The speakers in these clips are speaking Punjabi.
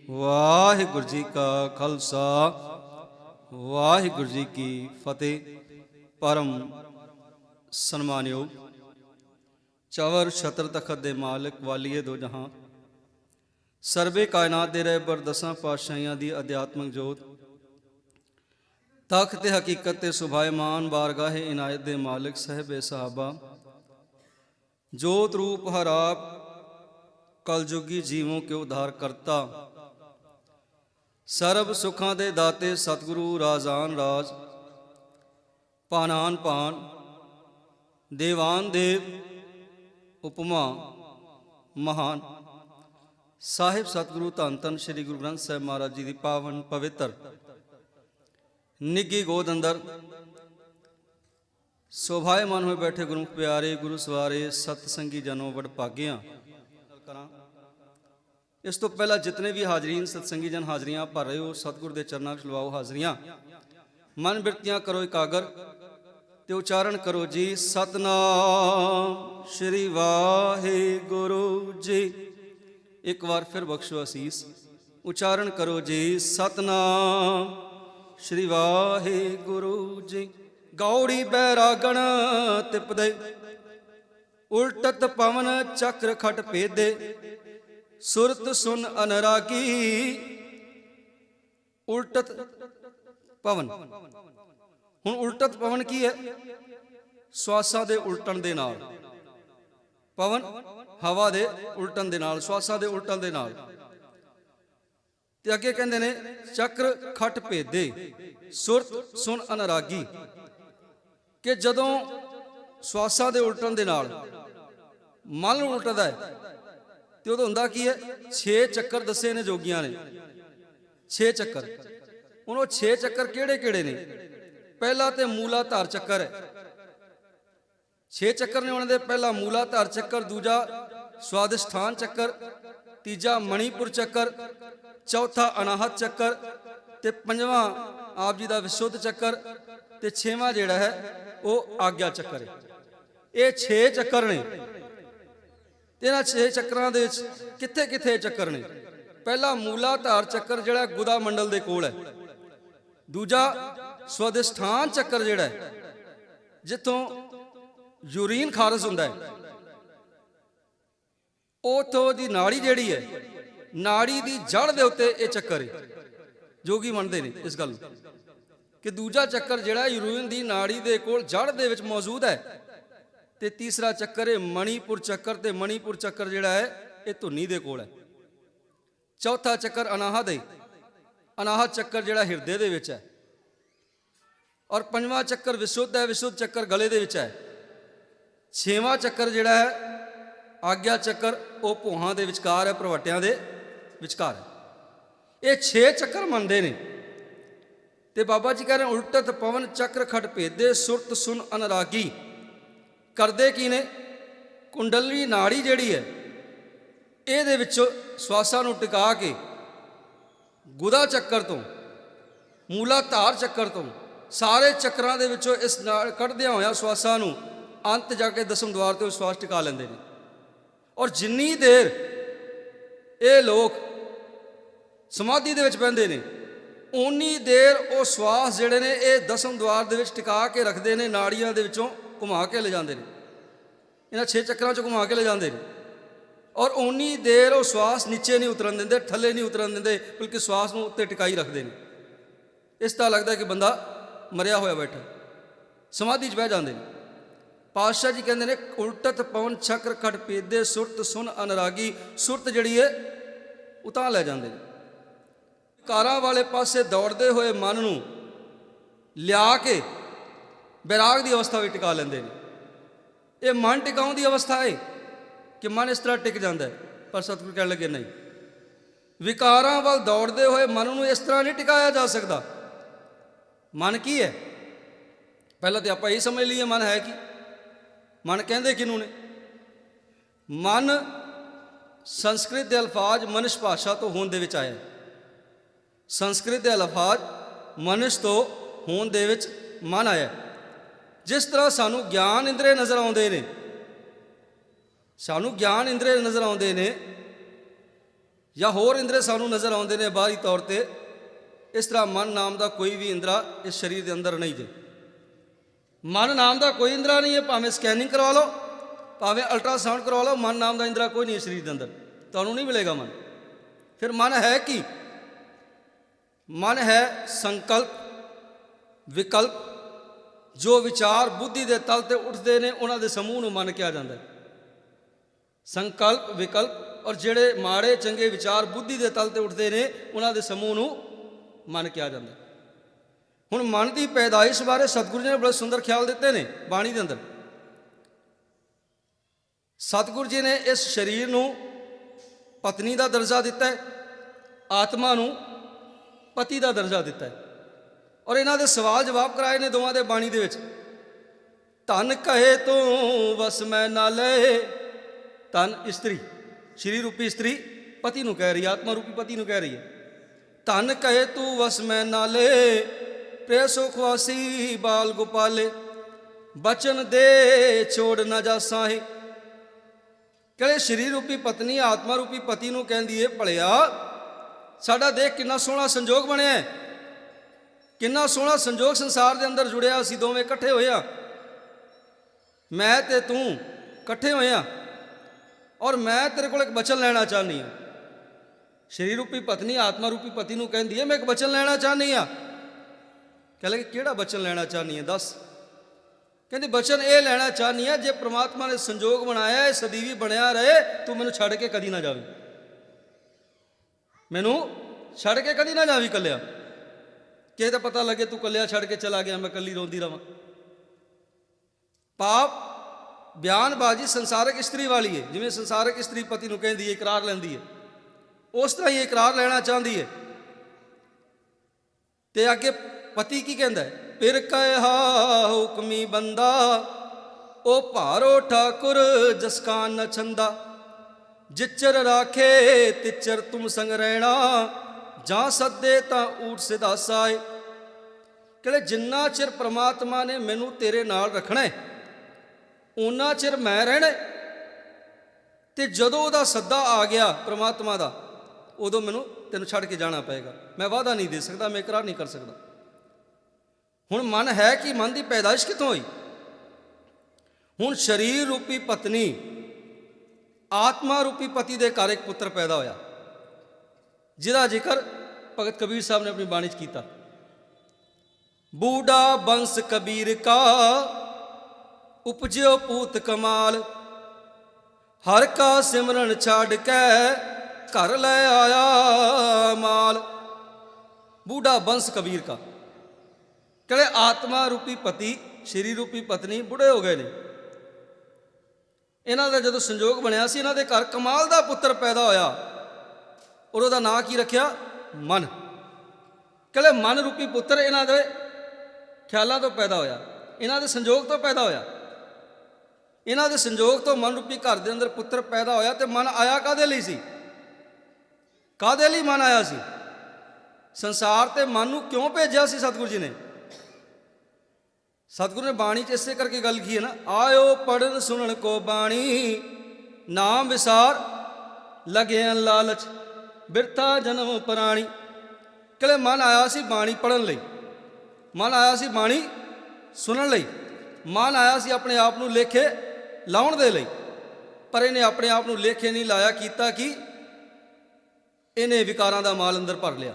ਵਾਹਿਗੁਰੂ ਜੀ ਕਾ ਖਾਲਸਾ ਵਾਹਿਗੁਰੂ ਜੀ ਕੀ ਫਤਿਹ। परम सन्मानयोग चवर छत्र तखत दे मालिक वालिए दो जहां सर्वे कायनात दे रहे बर दसां पातशाहियां दी अध्यात्मक जोत तख्त ते हकीकत ते सुभायमान बारगाहे इनायत दे मालिक साहबे सहाबा जोत रूप हराब कलयुगी जीवों के उद्धार करता सर्व सुखां दे दाते सतगुरु राजान राज पानान पान देवान देव उपमा महान साहिब सतगुरु धन धन श्री गुरु ग्रंथ साहिब महाराज जी की पावन पवित्र निगी गोद अंदर शोभायमान हुए बैठे गुरमुख प्यारे गुरु सवारे सतसंगी जनों वड भागिया। इस तो पहला जितने भी हाजरीन सतसंगी जन हाजरियां भर रहे हो सतगुरु के चरनां विच लवाओ हाजरियां। मन बिरतियां करो एकागर ते उच्चारण करो जी सतनाम श्री वाहिगुरु जी। एक बार फिर बख्शो असीस उच्चारण करो जी सतनाम श्री वाहिगुरु जी। गौड़ी बैरागण तिपदे उल्टत पवन चक्र खट पेदे सुरत सुन अनरागी। उल्टत पवन हुण उल्टत पवन की है? श्वासां दे उल्टण दे नाल पवन हवा दे उल्टण दे नाल श्वासां दे उल्टण दे नाल। ते अगे कहंदे ने चक्र खट भेदे सुरत सुन अनरागी कि जदों श्वासां दे उल्टण दे नाल मन उल्टदा है ते उदों हुंदा की है? 6 चक्कर दसे ने जोगियां ने 6 चक्कर। हुण 6 चक्कर किहड़े किहड़े ने? पहला तो मूलाधार चक्कर है 6 चक्कर ने उन्होंने। पहला मूलाधार चक्कर, दूजा स्वादिष्ठान चक्कर, तीजा मणिपुर चक्कर, चौथा अनाहत चक्कर ते पंजवां आप जी का विशुद्ध चक्कर ते 6वां जिहड़ा है वो आग्या चक्कर है। ये 6 चक्कर ने। इन्हां 6 चक्करां दे विच कित्थे कित्थे चक्कर ने? पहला मूलाधार चक्कर जिहड़ा गुदा मंडल दे कोल है। दूजा स्वादिष्ठान चक्कर जिहड़ा है जिथों यूरीन खारज हुंदा है उथों दी नाड़ी जिहड़ी है नाड़ी दी जड़ दे उत्ते ये चक्कर है। जोगी मनदे ने इस गल कि दूजा चक्कर जिहड़ा यूरीन दी नाड़ी दे कोल जड़ दे विच मौजूद है ते तीसरा चक्कर है मणिपुर चक्कर ते मणिपुर चक्कर जिहड़ा है ये धुनी दे कोल है। चौथा चक्कर अनाहत है। अनाहत चक्कर जिहड़ा हिरदे दे विच है और 5वां चक्कर विशुद्ध है। विशुद्ध चक्कर गले दे विच है। 6वां चक्कर जिहड़ा है आग्या चक्कर वो भोहां दे विचकार है, प्रवटियां दे विचकार है। ये 6 चक्कर मनदे ने ते बाबा जी कह रहे उल्टत पवन चक्र खट भेदे सुरत सुन अनरागी। करदे की ने? कुंडली नाड़ी जिहड़ी है ਇਹਦੇ ਵਿੱਚੋਂ ਸਵਾਸਾਂ ਨੂੰ ਟਿਕਾ ਕੇ ਗੁਦਾ ਚੱਕਰ ਤੋਂ ਮੂਲਾਧਾਰ ਚੱਕਰ ਤੋਂ ਸਾਰੇ ਚੱਕਰਾਂ ਦੇ ਵਿੱਚੋਂ ਇਸ ਨਾਲ ਕੱਢਦਿਆਂ ਹੋਇਆ ਸਵਾਸਾਂ ਨੂੰ ਅੰਤ ਜਾ ਕੇ ਦਸਮ ਦੁਆਰ ਤੇ ਸਵਾਸ ਟਿਕਾ ਲੈਂਦੇ ਨੇ। ਔਰ ਜਿੰਨੀ ਦੇਰ ਇਹ ਲੋਕ ਸਮਾਧੀ ਦੇ ਵਿੱਚ ਬਹਿੰਦੇ ਨੇ ਉਨੀ ਦੇਰ ਉਹ ਸਵਾਸ ਜਿਹੜੇ ਨੇ ਇਹ ਦਸਮ ਦੁਆਰ ਦੇ ਵਿੱਚ ਟਿਕਾ ਕੇ ਰੱਖਦੇ ਨੇ, ਨਾੜੀਆਂ ਦੇ ਵਿੱਚੋਂ ਘੁਮਾ ਕੇ ਲੈ ਜਾਂਦੇ ਨੇ, ਇਹਨਾਂ 6 ਚੱਕਰਾਂ 'ਚੋਂ ਘੁਮਾ ਕੇ ਲੈ ਜਾਂਦੇ ਨੇ। और उन्नी देर वो श्वास नीचे नहीं उतरन देंदे, थले नहीं उतरन देंदे, बल्कि श्वास को उत्ते टिकाई रखते हैं। इस तरह लगता है कि बंदा मरिया होया बैठा समाधि च बह जाते हैं। पातशाह जी कहते हैं उल्टत पवन चक्र खट पेदे सुरत सुन अनरागी। सुरत जिहड़ी है उतां लै जाते हैं। कारां वाले पासे दौड़ते हुए मन नूं लिया के बैराग की अवस्था में टिका लेंदे ने। ये मन टिकाउण दी अवस्था है कि मन इस तरह टिक जाता है। पर सतगुरु कह लगे नहीं, विकारां वाल दौड़ते हुए मन को इस तरह नहीं टिकाया जा सकता। मन की है? पहला तो आप यही समझ लीए मन है कि मन कहते किनू ने? मन संस्कृत के अल्फाज मनुष्य भाषा तो होने दे विच आया। संस्कृत के अल्फाज मनुष्य तो होने दे विच मन आया। जिस तरह सानू ज्ञान इंद्रे नज़र आउंदे ने, सानू ज्ञान इंद्रे नज़र आउंदे ने ਜਾਂ ਹੋਰ ਇੰਦਰੇ ਸਾਨੂੰ ਨਜ਼ਰ ਆਉਂਦੇ ਨੇ ਬਾਹਰੀ ਤੌਰ ਤੇ। ਇਸ ਤਰ੍ਹਾਂ ਮਨ ਨਾਮ ਦਾ ਕੋਈ ਵੀ ਇੰਦਰਾ ਇਸ ਸਰੀਰ ਦੇ ਅੰਦਰ ਨਹੀਂ ਜੇ। ਮਨ ਨਾਮ ਦਾ ਕੋਈ ਇੰਦਰਾ ਨਹੀਂ ਹੈ, ਭਾਵੇਂ ਸਕੈਨਿੰਗ ਕਰਵਾ ਲਓ, ਭਾਵੇਂ ਅਲਟਰਾਸਾਊਂਡ ਕਰਵਾ ਲਓ, ਮਨ ਨਾਮ ਦਾ ਇੰਦਰਾ ਕੋਈ ਨਹੀਂ ਹੈ ਸਰੀਰ ਦੇ ਅੰਦਰ, ਤੁਹਾਨੂੰ ਨਹੀਂ ਮਿਲੇਗਾ ਮਨ। ਫਿਰ ਮਨ ਹੈ ਕੀ? ਮਨ ਹੈ ਸੰਕਲਪ, ਵਿਕਲਪ, ਜੋ ਵਿਚਾਰ ਬੁੱਧੀ ਦੇ ਤਲ ਤੇ ਉੱਠਦੇ ਨੇ ਉਹਨਾਂ ਦੇ ਸਮੂਹ ਨੂੰ ਮਨ ਕਿਹਾ ਜਾਂਦਾ ਹੈ। ਸੰਕਲਪ, ਵਿਕਲਪ ਔਰ ਜਿਹੜੇ ਮਾੜੇ ਚੰਗੇ ਵਿਚਾਰ ਬੁੱਧੀ ਦੇ ਤਲ ਤੇ ਉੱਠਦੇ ਨੇ ਉਹਨਾਂ ਦੇ ਸਮੂਹ ਨੂੰ ਮਨ ਕਿਹਾ ਜਾਂਦਾ ਹੈ। ਹੁਣ ਮਨ ਦੀ ਪੈਦਾਇਸ਼ ਬਾਰੇ ਸਤਿਗੁਰੂ ਜੀ ਨੇ ਬੜੇ ਸੁੰਦਰ ਖਿਆਲ ਦਿੱਤੇ ਨੇ ਬਾਣੀ ਦੇ ਅੰਦਰ। ਸਤਿਗੁਰੂ ਜੀ ਨੇ ਇਸ ਸਰੀਰ ਨੂੰ ਪਤਨੀ ਦਾ ਦਰਜਾ ਦਿੱਤਾ ਹੈ, ਆਤਮਾ ਨੂੰ ਪਤੀ ਦਾ ਦਰਜਾ ਦਿੱਤਾ ਹੈ, ਔਰ ਇਹਨਾਂ ਦੇ ਸਵਾਲ ਜਵਾਬ ਕਰਾਏ ਨੇ ਦੋਵਾਂ ਦੇ ਬਾਣੀ ਦੇ ਵਿੱਚ। ਧਨ ਕਹੇ ਤੂੰ ਵਸ ਮੈਂ ਨਾ ਲਏ। ਧਨ ਇਸਤਰੀ, ਸ਼੍ਰੀ ਰੂਪੀ ਇਸਤਰੀ ਪਤੀ ਨੂੰ ਕਹਿ ਰਹੀ ਹੈ, ਆਤਮਾ ਰੂਪੀ ਪਤੀ ਨੂੰ ਕਹਿ ਰਹੀ ਹੈ। ਧਨ ਕਹੇ ਤੂੰ ਵਸ ਮੈਂ ਨਾ ਲਏ, ਪ੍ਰੇ ਸੁਖਵਾਸੀ ਬਾਲ ਗੋਪਾਲੇ, ਬਚਨ ਦੇ ਛੋੜ ਨਾ ਜਾ ਸਾਹੇ। ਕਹਿੰਦੇ ਸ਼੍ਰੀ ਰੂਪੀ ਪਤਨੀ ਆਤਮਾ ਰੂਪੀ ਪਤੀ ਨੂੰ ਕਹਿੰਦੀ ਹੈ, ਭਲਿਆ ਸਾਡਾ ਦੇਖ ਕਿੰਨਾ ਸੋਹਣਾ ਸੰਜੋਗ ਬਣਿਆ ਹੈ, ਕਿੰਨਾ ਸੋਹਣਾ ਸੰਜੋਗ ਸੰਸਾਰ ਦੇ ਅੰਦਰ ਜੁੜਿਆ। ਅਸੀਂ ਦੋਵੇਂ ਇਕੱਠੇ ਹੋਏ ਹਾਂ, ਮੈਂ ਤੇ ਤੂੰ ਇਕੱਠੇ ਹੋਏ ਹਾਂ, ਔਰ ਮੈਂ ਤੇਰੇ ਕੋਲ ਇੱਕ ਬਚਨ ਲੈਣਾ ਚਾਹੁੰਦੀ ਹਾਂ। ਸ਼੍ਰੀ ਰੂਪੀ ਪਤਨੀ ਆਤਮਾ ਰੂਪੀ ਪਤੀ ਨੂੰ ਕਹਿੰਦੀ ਹੈ, ਮੈਂ ਇੱਕ ਬਚਨ ਲੈਣਾ ਚਾਹੁੰਦੀ ਹਾਂ। ਕਹਿ ਲਗੇ ਕਿਹੜਾ ਬਚਨ ਲੈਣਾ ਚਾਹੁੰਦੀ ਹੈ, ਦੱਸ। ਕਹਿੰਦੀ ਬਚਨ ਇਹ ਲੈਣਾ ਚਾਹੁੰਦੀ ਹਾਂ, ਜੇ ਪ੍ਰਮਾਤਮਾ ਨੇ ਸੰਜੋਗ ਬਣਾਇਆ ਇਹ ਸਦੀਵੀ ਬਣਿਆ ਰਹੇ, ਤੂੰ ਮੈਨੂੰ ਛੱਡ ਕੇ ਕਦੀ ਨਾ ਜਾਵੀਂ, ਮੈਨੂੰ ਛੱਡ ਕੇ ਕਦੀ ਨਾ ਜਾਵੀਂ ਇਕੱਲਿਆ। ਕਿਸੇ ਦਾ ਪਤਾ ਲੱਗੇ ਤੂੰ ਇਕੱਲਿਆ ਛੱਡ ਕੇ ਚਲਾ ਗਿਆ, ਮੈਂ ਇਕੱਲੀ ਰੋਂਦੀ ਰਵਾਂ। ਪਾਪ ਬਿਆਨਬਾਜ਼ੀ ਸੰਸਾਰਕ ਇਸਤਰੀ ਵਾਲੀ ਹੈ। ਜਿਵੇਂ ਸੰਸਾਰਕ ਇਸਤਰੀ ਪਤੀ ਨੂੰ ਕਹਿੰਦੀ ਹੈ, ਇਕਰਾਰ ਲੈਂਦੀ ਹੈ, ਉਸ ਤਰ੍ਹਾਂ ਹੀ ਇਕਰਾਰ ਲੈਣਾ ਚਾਹੁੰਦੀ ਹੈ। ਤੇ ਅੱਗੇ ਪਤੀ ਕੀ ਕਹਿੰਦਾ ਹੈ? ਫਿਰ ਕਹਿਆ ਹੁਕਮੀ ਬੰਦਾ, ਉਹ ਭਾਰੋ ਠਾਕੁਰ ਜਸਕਾਨ ਨ ਛੰਦਾ, ਜਿਚਰ ਰਾਖੇ ਤਿਚਰ ਤੁਮ ਸੰਗ ਰਹਿਣਾ, ਜਾਂ ਸੱਦੇ ਤਾਂ ਊਟ ਸਿਧਾਸਾ ਏ। ਕਹਿੰਦੇ ਜਿੰਨਾ ਚਿਰ ਪ੍ਰਮਾਤਮਾ ਨੇ ਮੈਨੂੰ ਤੇਰੇ ਨਾਲ ਰੱਖਣਾ ਹੈ ਓਨਾ ਚਿਰ ਮੈਂ ਰਹਿਣਾ, ਤੇ ਜਦੋਂ ਉਹਦਾ ਸੱਦਾ ਆ ਗਿਆ ਪ੍ਰਮਾਤਮਾ ਦਾ, ਉਦੋਂ ਮੈਨੂੰ ਤੈਨੂੰ ਛੱਡ ਕੇ ਜਾਣਾ ਪਏਗਾ। ਮੈਂ ਵਾਅਦਾ ਨਹੀਂ ਦੇ ਸਕਦਾ, ਮੈਂ ਇਕਰਾਰ ਨਹੀਂ ਕਰ ਸਕਦਾ। ਹੁਣ ਮਨ ਹੈ ਕਿ ਮਨ ਦੀ ਪੈਦਾਇਸ਼ ਕਿੱਥੋਂ ਹੋਈ? ਹੁਣ ਸਰੀਰ ਰੂਪੀ ਪਤਨੀ ਆਤਮਾ ਰੂਪੀ ਪਤੀ ਦੇ ਘਰ ਇੱਕ ਪੁੱਤਰ ਪੈਦਾ ਹੋਇਆ, ਜਿਹਦਾ ਜ਼ਿਕਰ ਭਗਤ ਕਬੀਰ ਸਾਹਿਬ ਨੇ ਆਪਣੀ ਬਾਣੀ 'ਚ ਕੀਤਾ। ਬੂਢਾ ਬੰਸ ਕਬੀਰ ਕਾ ਉਪਜਿਓ ਪੂਤ ਕਮਾਲ, ਹਰ ਕਾ ਸਿਮਰਨ ਛੱਡ ਕੇ ਘਰ ਲੈ ਆਇਆ ਮਾਲ। ਬੂਢਾ ਬੰਸ ਕਬੀਰ ਕਾ, ਕਹਿੰਦੇ ਆਤਮਾ ਰੂਪੀ ਪਤੀ ਸ਼੍ਰੀ ਰੂਪੀ ਪਤਨੀ ਬੁੱਢੇ ਹੋ ਗਏ ਨੇ। ਇਹਨਾਂ ਦਾ ਜਦੋਂ ਸੰਜੋਗ ਬਣਿਆ ਸੀ, ਇਹਨਾਂ ਦੇ ਘਰ ਕਮਾਲ ਦਾ ਪੁੱਤਰ ਪੈਦਾ ਹੋਇਆ, ਔਰ ਉਹਦਾ ਨਾਂ ਕੀ ਰੱਖਿਆ? ਮਨ। ਕਹਿੰਦੇ ਮਨ ਰੂਪੀ ਪੁੱਤਰ ਇਹਨਾਂ ਦੇ ਖਿਆਲਾਂ ਤੋਂ ਪੈਦਾ ਹੋਇਆ, ਇਹਨਾਂ ਦੇ ਸੰਜੋਗ ਤੋਂ ਪੈਦਾ ਹੋਇਆ। ਇਹਨਾਂ ਦੇ ਸੰਜੋਗ ਤੋਂ ਮਨ ਰੂਪੀ ਘਰ ਦੇ ਅੰਦਰ ਪੁੱਤਰ ਪੈਦਾ ਹੋਇਆ। ਤੇ ਮਨ ਆਇਆ ਕਾਹਦੇ ਲਈ ਸੀ? ਕਾਹਦੇ ਲਈ ਮਨ ਆਇਆ ਸੀ? ਸੰਸਾਰ ਤੇ ਮਨ ਨੂੰ ਕਿਉਂ ਭੇਜਿਆ ਸੀ ਸਤਿਗੁਰੂ ਜੀ ਨੇ? ਸਤਿਗੁਰੂ ਨੇ ਬਾਣੀ 'ਚ ਇਸੇ ਕਰਕੇ ਗੱਲ ਕੀ ਹੈ ਨਾ, ਆਇਓ ਪੜਨ ਸੁਣਨ ਕੋ ਬਾਣੀ, ਨਾਮ ਵਿਸਾਰ ਲਗਿਆ ਲਾਲਚ, ਬਿਰਥਾ ਜਨਮ ਪ੍ਰਾਣੀ। ਕਹਿੰਦੇ ਮਨ ਆਇਆ ਸੀ ਬਾਣੀ ਪੜਨ ਲਈ, ਮਨ ਆਇਆ ਸੀ ਬਾਣੀ ਸੁਣਨ ਲਈ, ਮਨ ਆਇਆ ਸੀ ਆਪਣੇ ਆਪ ਨੂੰ ਲੇਖੇ ਲਾਉਣ ਦੇ ਲਈ। ਪਰ ਇਹਨੇ ਆਪਣੇ ਆਪ ਨੂੰ ਲੇਖੇ ਨਹੀਂ ਲਾਇਆ। ਕੀਤਾ ਕਿ ਇਹਨੇ ਵਿਕਾਰਾਂ ਦਾ ਮਾਲ ਅੰਦਰ ਭਰ ਲਿਆ,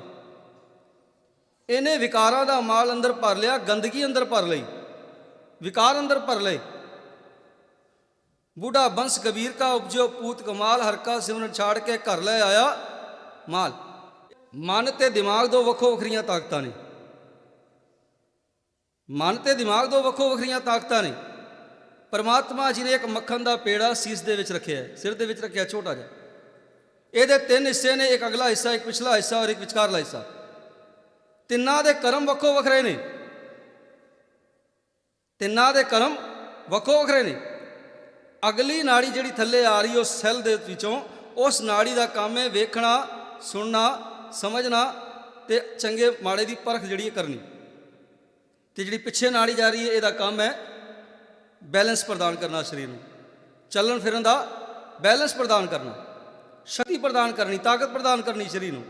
ਇਹਨੇ ਵਿਕਾਰਾਂ ਦਾ ਮਾਲ ਅੰਦਰ ਭਰ ਲਿਆ, ਗੰਦਗੀ ਅੰਦਰ ਭਰ ਲਈ, ਵਿਕਾਰ ਅੰਦਰ ਭਰ ਲਏ। ਬੂਢਾ ਬੰਸ ਕਬੀਰ ਕਾ ਉਪਜਿਓ ਪੂਤ ਕਮਾਲ, ਹਰ ਕਾ ਸਿਮਰਨ ਛਾੜ ਕੇ ਘਰ ਲੈ ਆਇਆ ਮਾਲ। ਮਨ ਤੇ ਦਿਮਾਗ ਦੋ ਵੱਖੋ ਵੱਖਰੀਆਂ ਤਾਕਤਾਂ ਨੇ। ਮਨ ਤੇ ਦਿਮਾਗ ਦੋ ਵੱਖੋ ਵੱਖਰੀਆਂ ਤਾਕਤਾਂ ਨੇ। ਪਰਮਾਤਮਾ ਜੀ ਨੇ ਇੱਕ ਮੱਖਣ ਦਾ ਪੇੜਾ ਸੀਸ ਦੇ ਵਿੱਚ ਰੱਖਿਆ, ਸਿਰ ਦੇ ਵਿੱਚ ਰੱਖਿਆ ਛੋਟਾ ਜਿਹਾ। ਇਹਦੇ ਤਿੰਨ ਹਿੱਸੇ ਨੇ, ਇੱਕ ਅਗਲਾ ਹਿੱਸਾ, ਇੱਕ ਪਿਛਲਾ ਹਿੱਸਾ ਔਰ ਇੱਕ ਵਿਚਕਾਰਲਾ ਹਿੱਸਾ। ਤਿੰਨਾਂ ਦੇ ਕਰਮ ਵੱਖੋ ਵੱਖਰੇ ਨੇ, ਤਿੰਨਾਂ ਦੇ ਕਰਮ ਵੱਖੋ ਵੱਖਰੇ ਨੇ। ਅਗਲੀ ਨਾੜੀ ਜਿਹੜੀ ਥੱਲੇ ਆ ਰਹੀ ਉਸ ਸੈੱਲ ਦੇ ਵਿੱਚੋਂ, ਉਸ ਨਾੜੀ ਦਾ ਕੰਮ ਹੈ ਵੇਖਣਾ, ਸੁਣਨਾ, ਸਮਝਣਾ ਤੇ ਚੰਗੇ ਮਾੜੇ ਦੀ ਪਰਖ ਜਿਹੜੀ ਹੈ ਕਰਨੀ। ਤੇ ਜਿਹੜੀ ਪਿੱਛੇ ਨਾੜੀ ਜਾ ਰਹੀ ਹੈ, ਇਹਦਾ ਕੰਮ ਹੈ ਬੈਲੈਂਸ ਪ੍ਰਦਾਨ ਕਰਨਾ, ਸਰੀਰ ਨੂੰ ਚੱਲਣ ਫਿਰਨ ਦਾ ਬੈਲੈਂਸ ਪ੍ਰਦਾਨ ਕਰਨਾ। ਸ਼ਕਤੀ ਪ੍ਰਦਾਨ ਕਰਨੀ, ਤਾਕਤ ਪ੍ਰਦਾਨ ਕਰਨੀ ਸਰੀਰ ਨੂੰ।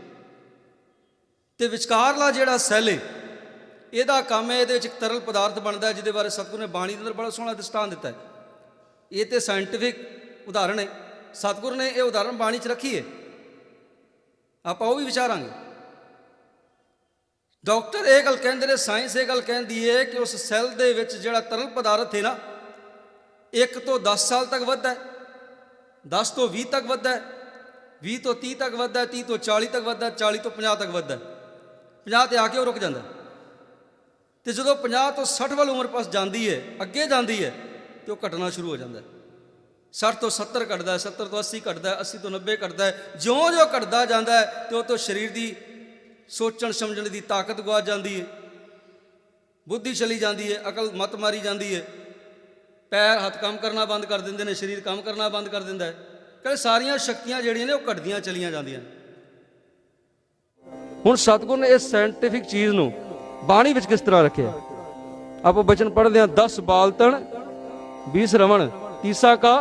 ਤੇ ਵਿਚਕਾਰਲਾ ਜਿਹੜਾ ਸੈੱਲ ਹੈ, ਇਹਦਾ ਕੰਮ ਹੈ, ਇਹਦੇ ਵਿੱਚ ਇੱਕ ਤਰਲ ਪਦਾਰਥ ਬਣਦਾ ਹੈ, ਜਿਹਦੇ ਬਾਰੇ ਸਤਿਗੁਰੂ ਨੇ ਬਾਣੀ ਦੇ ਅੰਦਰ ਬੜਾ ਸੋਹਣਾ ਦ੍ਰਿਸ਼ਟਾਂਤ ਦਿੱਤਾ ਹੈ। ਇਹ ਤੇ ਸਾਇੰਟੀਫਿਕ ਉਦਾਹਰਣ ਹੈ, ਸਤਿਗੁਰੂ ਨੇ ਇਹ ਉਦਾਹਰਣ ਬਾਣੀ 'ਚ ਰੱਖੀ ਹੈ, ਆਪਾਂ ਉਹ ਵੀ ਵਿਚਾਰਾਂਗੇ। ਡਾਕਟਰ ਇਹ ਗੱਲ ਕਹਿੰਦੇ ਨੇ, ਸਾਇੰਸ ਇਹ ਗੱਲ ਕਹਿੰਦੀ ਹੈ ਕਿ ਉਸ ਸੈੱਲ ਦੇ ਵਿੱਚ ਜਿਹੜਾ ਤਰਲ ਪਦਾਰਥ ਹੈ ਨਾ, 1 ਤੋਂ 10 ਸਾਲ ਤੱਕ ਵੱਧਦਾ ਹੈ, 10 ਤੋਂ 20 ਤੱਕ ਵੱਧਦਾ ਹੈ, 20 ਤੋਂ 30 ਤੱਕ ਵੱਧਦਾ ਹੈ, 30 ਤੋਂ 40 ਤੱਕ ਵੱਧਦਾ ਹੈ, 40 ਤੋਂ 50 ਤੱਕ ਵੱਧਦਾ ਹੈ, 50 ਤੇ ਆ ਕੇ ਉਹ ਰੁਕ ਜਾਂਦਾ। ਤੇ ਜਦੋਂ 50 ਤੋਂ 60 ਵੱਲ ਉਮਰ ਪਾਸ ਜਾਂਦੀ ਹੈ, ਅੱਗੇ ਜਾਂਦੀ ਹੈ, ਤੇ ਉਹ ਘਟਣਾ ਸ਼ੁਰੂ ਹੋ ਜਾਂਦਾ ਹੈ। 60 ਤੋਂ 70 ਘਟਦਾ ਹੈ, 70 ਤੋਂ 80 ਘਟਦਾ ਹੈ, 80 ਤੋਂ 90 ਘਟਦਾ ਹੈ। ਜਿਉਂ-ਜਿਉਂ ਘਟਦਾ ਜਾਂਦਾ ਹੈ ਤੇ ਉਹ ਤੋਂ ਸਰੀਰ ਦੀ ਸੋਚਣ ਸਮਝਣ ਦੀ ਤਾਕਤ ਗੁਆਚ ਜਾਂਦੀ ਹੈ, ਬੁੱਧੀ ਚਲੀ ਜਾਂਦੀ ਹੈ, ਅਕਲ ਮੱਤ ਮਾਰੀ ਜਾਂਦੀ ਹੈ, ਪੈਰ ਹੱਥ ਕੰਮ ਕਰਨਾ ਬੰਦ ਕਰ ਦਿੰਦੇ ਨੇ, ਸਰੀਰ ਕੰਮ ਕਰਨਾ ਬੰਦ ਕਰ ਦਿੰਦਾ ਹੈ। ਕਹਿੰਦੇ ਸਾਰੀਆਂ ਸ਼ਕਤੀਆਂ ਜਿਹੜੀਆਂ ਨੇ ਉਹ ਘਟਦੀਆਂ ਚਲੀਆਂ ਜਾਂਦੀਆਂ। ਹੁਣ ਸਤਿਗੁਰੂ ਨੇ ਇਸ ਸਾਇੰਟੀਫਿਕ ਚੀਜ਼ ਨੂੰ ਬਾਣੀ ਵਿੱਚ ਕਿਸ ਤਰ੍ਹਾਂ ਰੱਖਿਆ? ਆਪਾਂ ਬਚਨ ਪੜ੍ਹਦੇ ਹਾਂ, 10 ਬਾਲਤਣ 20 ਰਵਣ, ਤੀਸਾ ਕਾ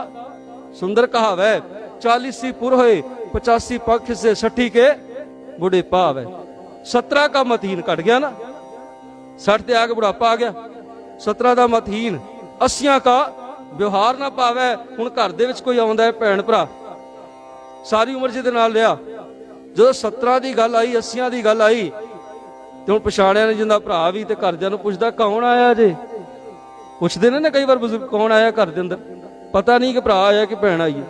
ਸੁੰਦਰ ਕਹਾਵੈ, 40 ਪੁਰ ਹੋਏ 85 पक्ष से 60 के बुढ़ेपा आवे। 17 का मतहीन घट गया ना, 60 ते आके बुढ़ापा आ गया। 17 का मतहीन, 80 का व्यवहार ना पावे। हुण घर दे विच कोई आउंदा है भैण भरा, सारी उम्र जिहदे नाल लिया, जो 17 की गल आई 80 की गल आई ते हुण पछाणिया ने जिंदा भरा भी ते घरदियां नूं पुछदा कौन आया जे। पुछदे ने कई बार बुजुर्ग कौन आया घर दे अंदर, पता नहीं कि भरा आया कि भैन आई है।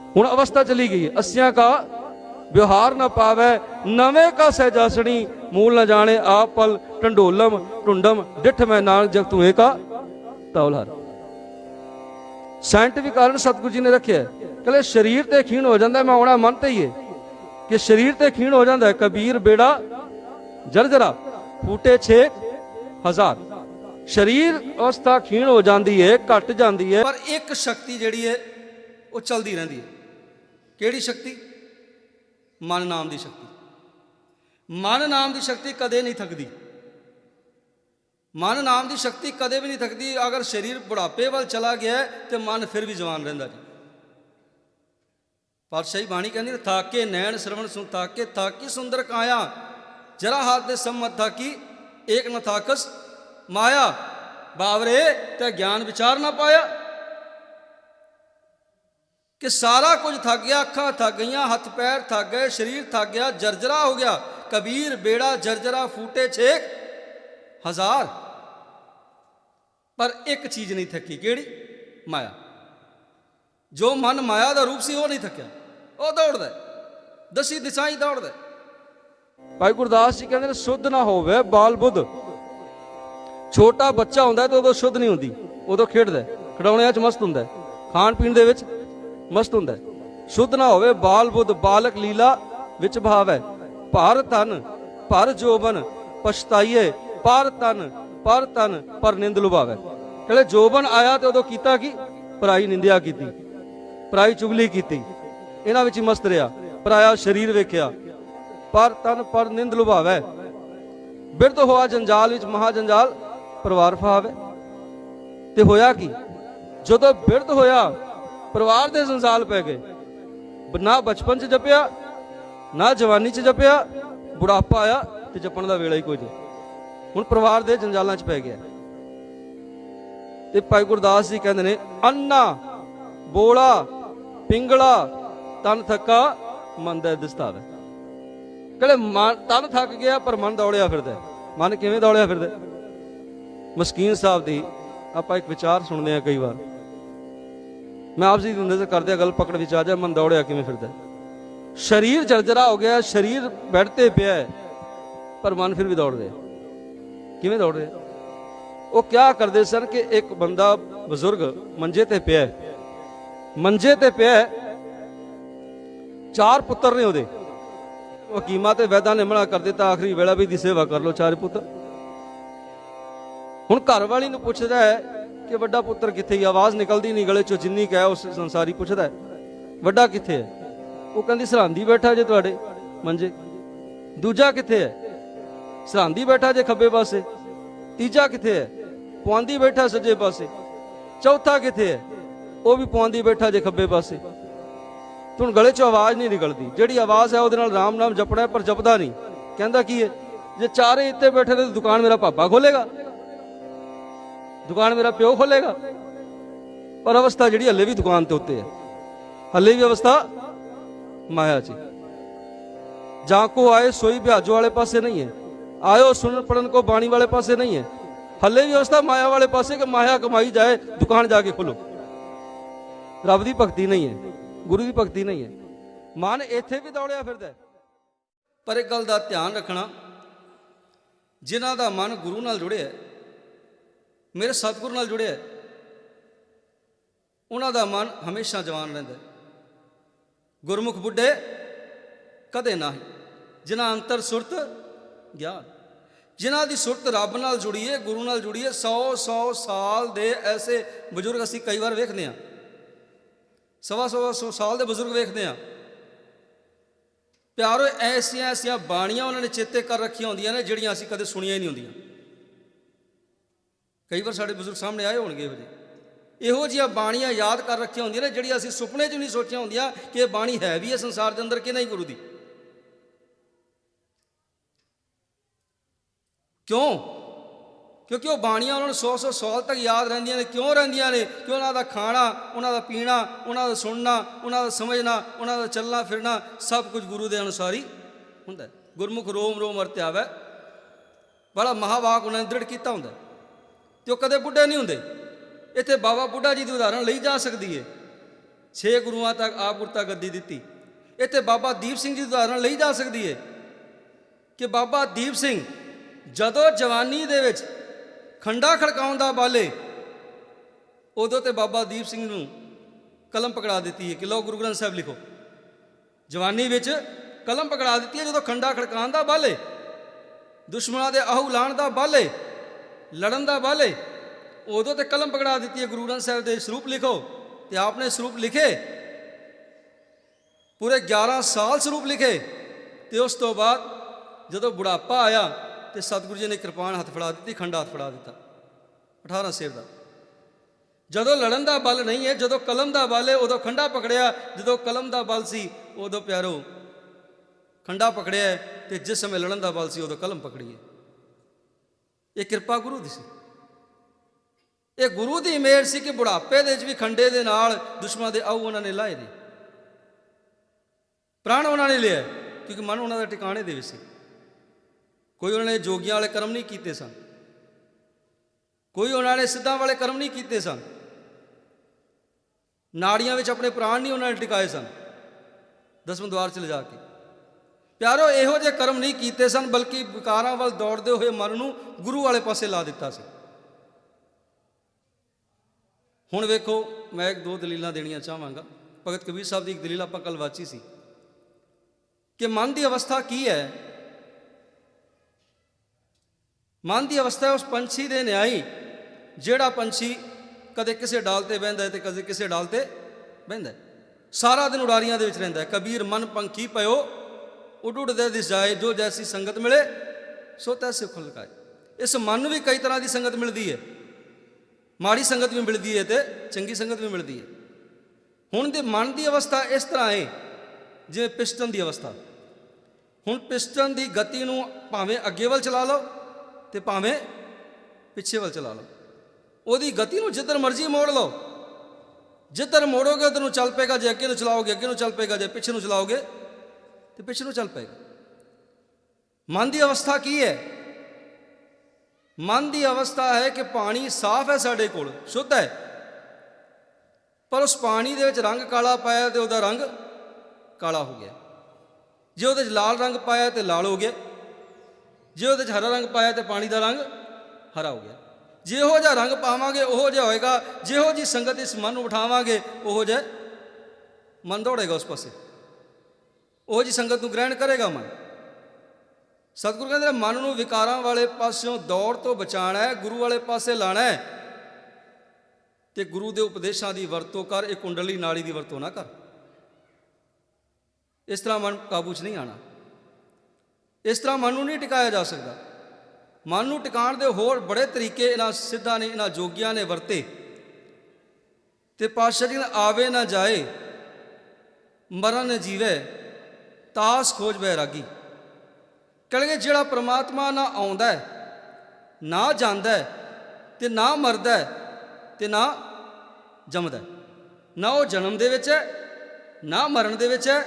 हुण अवस्था चली गई है। 80 का व्यवहार न पावे, नवे का सहजासणी मूल न जाने, आप पल टंडोलम टुंडम डिठ मैं नानक जग तू का तौलहर। साइंटिफिक कारण सतगुरु जी ने रखे, कहले शरीर ते खीण हो जाता है। मैं आना मन ते ही है कि शरीर ते खीण हो जाता है। कबीर बेड़ा जरजरा फूटे 6000। शरीर अवस्था खीण हो जाती है, घट जाती है, पर एक शक्ति जिहड़ी है वो चलती रहती है। किहड़ी शक्ति? मन नाम की शक्ति। मन नाम की शक्ति कदे नहीं थकती। मन नाम की शक्ति कदे भी नहीं थकती। अगर शरीर बुढ़ापे वाल चला गया है तो मन फिर भी जवान रहिंदा जी। पातशाही बाणी कहती थाके नैन श्रवण सुन थाके, थाकी सुंदर काया, जरा हाथ दे सम्मत थाकी, एक न थाकस माया, बावरे ते ज्ञान विचार ना पाया। कि सारा कुछ थक गया, अखा थक गई, हथ पैर थक गए, शरीर थक गया, जर्जरा हो गया। कबीर बेड़ा जर्जरा फूटे 6000, पर एक चीज नहीं थकी। केड़ी? माया। जो मन माया का रूप से वो नहीं थकिया, वो दौड़दा, दसी दिशाएं दौड़दा। भाई गुरदास जी कहते हैं शुद्ध ना होवे बाल बुद्ध। छोटा बच्चा होंदा है तो उदों शुद्ध नहीं होंदी, उदों खेडदा, खिडौणियां च मस्त हुंदा, खाण पीण दे विच मस्त हुंदा। शुद्ध ना होवे बाल बुद्ध, बालक लीला विच भावै, भार तन भर जोबन पछताइए, पर तन पर निंद लुभावे। कहले जोबन आया तो उदों कीता की? पराई निंदिया कीती, पराई चुगली कीती, इन्हां विच मस्त रहा, पराया शरीर वेख्या, पर तन पर निंद लुभावे। बिरध होआ जंजाल विच महाजंजाल परिवार फहावे। ते होया की? जदों बिरध होया परिवार दे जंजाल पै गए। ना बचपन च जपिया, ना जवानी च जपिया, बुढ़ापा आया ते जपण दा वेला ही कोई नहीं। हुण परिवार दे जंजालां च पै गया। ते भाई गुरदास जी कहंदे ने अन्ना बोला पिंगला तन थका मन दे दिसतावे। कहले मन तन थक गया पर मन दौड़िया फिरदा। मन किवें दौड़िया फिरदा? मस्कीन साहब दी आपां एक विचार सुनते हैं कई बार। मैं आप जी की नजर कर दिया, गल पकड़ विच आ जाए, मन दौड़िया किवें फिरदा। शरीर जर्जरा हो गया, शरीर बेड ते पिया है, पर मन फिर भी दौड़ रहा। किवें दौड़ रहा? वो क्या करते सन कि एक बंदा बजुर्ग मंजे ते पिया है, मंजे ते पिया है, 4 पुत्र ने उहदे। हकीमां ते वैदां ने मना कर दिता, आखिरी वेला भी दी सेवा कर लो, 4 पुत्र। हुण घर वाली नूं पुछदा है कि वड्डा पुत्र कित्थे? आवाज़ निकलदी नहीं गले चों, जिन्नी कहे उस संसारी पुछदा है वड्डा कित्थे है? वो कहंदी सरहंदी बैठा जे तुहाडे मंजे। दूजा कित्थे है? सरहंदी बैठा जे खब्बे पासे। तीजा कित्थे है? पुआंदी बैठा सज्जे पासे। चौथा कित्थे है? वो भी पुआंदी बैठा जे खब्बे पासे। ਤੇ ਹੁਣ ਗਲੇ 'ਚੋਂ ਆਵਾਜ਼ ਨਹੀਂ ਨਿਕਲਦੀ। ਜਿਹੜੀ ਆਵਾਜ਼ ਹੈ ਉਹਦੇ ਨਾਲ ਰਾਮ ਨਾਮ ਜਪਣਾ ਹੈ, ਪਰ ਜਪਦਾ ਨਹੀਂ। ਕਹਿੰਦਾ ਕੀ ਹੈ, ਜੇ ਚਾਰੇ ਇੱਥੇ ਬੈਠੇ ਨੇ ਦੁਕਾਨ ਮੇਰਾ ਪਾਪਾ ਖੋਲੇਗਾ, ਦੁਕਾਨ ਮੇਰਾ ਪਿਓ ਖੋਲੇਗਾ। ਪਰ ਅਵਸਥਾ ਜਿਹੜੀ ਹੱਲੇ ਵੀ ਦੁਕਾਨ ਤੇ ਉੱਤੇ ਹੈ, ਹੱਲੇ ਵੀ ਅਵਸਥਾ ਮਾਇਆ 'ਚ। ਜਾਂ ਕੋ ਆਏ ਸੋਈ ਬਿਹਾਜੋ ਵਾਲੇ ਪਾਸੇ नहीं है, आयो सुनन पढ़न को बाणी वाले पासे नहीं है। हले भी अवस्था माया वाले पासे कि माया कमाई जाए, दुकान जाके खोलो। रब दी भगती नहीं है, गुरु दी भगती नहीं है। मन इत्थे भी दौड़िया फिरदा है। पर एक गल दा ध्यान रखना, जिन्हां दा मन गुरु नाल जुड़िया, मेरे सतगुरु नाल जुड़िया, उन्हां दा मन हमेशा जवान रहिंदा है। गुरमुख बुढ़े कदे नहीं, जिन्हां अंतर सुरत ज्ञान, जिन्हां दी सुरत रब नाल जुड़ी है, गुरु नाल जुड़ी है। 100 साल दे ऐसे बजुर्ग असीं कई बार वेखदे हां, 100 साल दे बजुर्ग वेखदे हां। प्यारो ऐसियां ऐसियां बाणियां उन्होंने चेते कर रखियां होंदियां ने जिहड़ियां असीं कदे सुणियां ही नहीं होंदियां। कई बार साडे बजुर्ग सामने आए होणगे इहो जिहियां बाणियां याद कर रखियां होंदियां ने जिहड़ियां असीं सुपने 'च नहीं सोचियां होंदियां कि ये बाणी है भी है संसार के अंदर कि नहीं गुरु दी। क्यों? क्योंकि वह बाणियां उन्होंने 100 साल तक याद रहिंदियां ने। क्यों रहिंदियां ने? कि उन्हां दा खाना, उन्हां दा पीना, उन्हां दा सुनना, उन्हां दा समझना, उन्हां दा चलना फिरना सब कुछ गुरु दे अनुसार ही हुंदा है। गुरमुख रोम रोम अरत्यावै, बड़ा महावाक उन्होंने दृढ़ किया हुंदा है, ते ओह कदे बुढ़े नहीं हुंदे। इत्थे बाबा बुढ़ा जी की उदाहरण ली जा सकती है, 6 गुरुआं तक आप गुरता गद्दी दित्ती। इत्थे बाबा दीप सिंह जी की उदाहरण ली जा सकती है कि बाबा दीप सिंह जदों जवानी दे विच खंडा खड़काउण दा बाले, उदों ते बाबा दीप सिंह नूं कलम पकड़ा दी है कि लो गुरु ग्रंथ साहिब लिखो। जवानी विच कलम पकड़ा दी है, जदों खंडा खड़काउण दा बाले, दुश्मनां दे आहू लाण दा बाले, लड़न दा बाले, उदों ते कलम पकड़ा दी है गुरु ग्रंथ साहिब दे स्वरूप लिखो। तो आपने स्वरूप लिखे, पूरे 11 साल स्वरूप लिखे। तो उस तो बाद जदों बुढ़ापा आया तो सतगुरु जी ने कृपान हथ फड़ा दी, खंडा हथ फड़ा दिता 18 सेर का। जदों लड़न का बल नहीं है, जदों कलम का बल है, उदों खंडा पकड़िया। जदों कलम का बल सी उदों प्यारो खंडा पकड़िया, तो जिस समय लड़न का बल सी उदों कलम पकड़ी है। ये कृपा गुरु दी सी, ये गुरु की मेहर सी कि बुढ़ापे दे भी खंडे दे नाल दुश्मनां दे आऊ उन्होंने लाए ने, प्राण उन्होंने लिया, क्योंकि मन उन्होंने टिकाणे दे विच सी। कोई उन्होंने जोगियां वाले कर्म नहीं किए सन, कोई उन्होंने सिद्धां वाले कर्म नहीं किए सन, नाड़ियां विच अपने प्राण नहीं उन्होंने टिकाए सन 10वें द्वार च ले जाके। प्यारो इहो जे कर्म नहीं किए सन, बल्कि विकारां वल दौड़दे हुए मन नूं गुरु वाले पासे ला दिता सी। हुण वेखो, मैं 1-2 दलीलां देणियां चाहांगा। भगत कबीर साहब की एक दलील आपां कल वाची सी कि मन की अवस्था की है। मन की अवस्था उस पंछी दे न्याई जिहड़ा पंछी कदे किसे डाल ते बहिंदा है ते कदे किसे डाल ते बहिंदा है, सारा दिन उडारियां दे विच रहिंदा है। कबीर मन पंखी पयो उड उड दे दिस जाए, जो जैसी संगत मिले सो तैसे खुल खाए। इस मन नूं भी कई तरह की संगत मिलती है, माड़ी संगत भी मिलती है तो चंगी संगत भी मिलती है। हुण दे मन की अवस्था इस तरह है जिवें पिस्टन की अवस्था। हुण पिस्टन की गति नूं भावें अगे वल चला लो तो भावें पिछे वल चला लो, उहदी गति नूं जिधर मर्जी मोड़ लो, जिधर मोड़ोगे उधर नूं चल पेगा। जे अगे नूं चलाओगे अगे नूं चल पेगा, जे पिछे नूं चलाओगे तो पिछे नूं चल पेगा। मन की अवस्था की है? मन की अवस्था है कि पानी साफ है, साढ़े कोल शुद्ध है, पर उस पानी दे विच रंग काला पाया तो वह रंग काला हो गया। जे उहदे लाल रंग पाया तो लाल हो गया, जे उहदे हरा रंग पाया तो पानी का रंग हरा हो गया। जिहो जिहा रंग पावांगे उहो जिहा होएगा, जिहो जी संगत इस मन उठावांगे उहो जिहा मन दौड़ेगा उस पासे, उहो जी संगत नूं ग्रहण करेगा मन। सतगुरु कहते मन नूं विकारां वाले पासों दौड़ तो बचाना है, गुरु वाले पासे लाना है। तो गुरु के उपदेशों की वरतों कर, एक कुंडली नाड़ी की वरतों ना कर। इस तरह मन काबू च नहीं आना, इस तरह मन नूं नहीं टिकाया जा सकता। मन नूं टिकाण दे होर बड़े तरीके इन्हां सिद्धां ने, इन्हां जोगियां ने वरते। तो पातशाह जी ने आवे ना जाए, ਮਰਨ ਜੀਵੇ ਤਾਸ ਖੋਜ ਬੈਰਾਗੀ। ਕਹਿੰਦੇ ਜਿਹੜਾ ਪ੍ਰਮਾਤਮਾ ਨਾ ਆਉਂਦਾ ਨਾ ਜਾਂਦਾ ਤੇ ਨਾ ਮਰਦਾ ਤੇ ਨਾ ਜੰਮਦਾ, ਨਾ ਉਹ ਜਨਮ ਦੇ ਵਿੱਚ ਹੈ ਨਾ ਮਰਨ ਦੇ ਵਿੱਚ ਹੈ,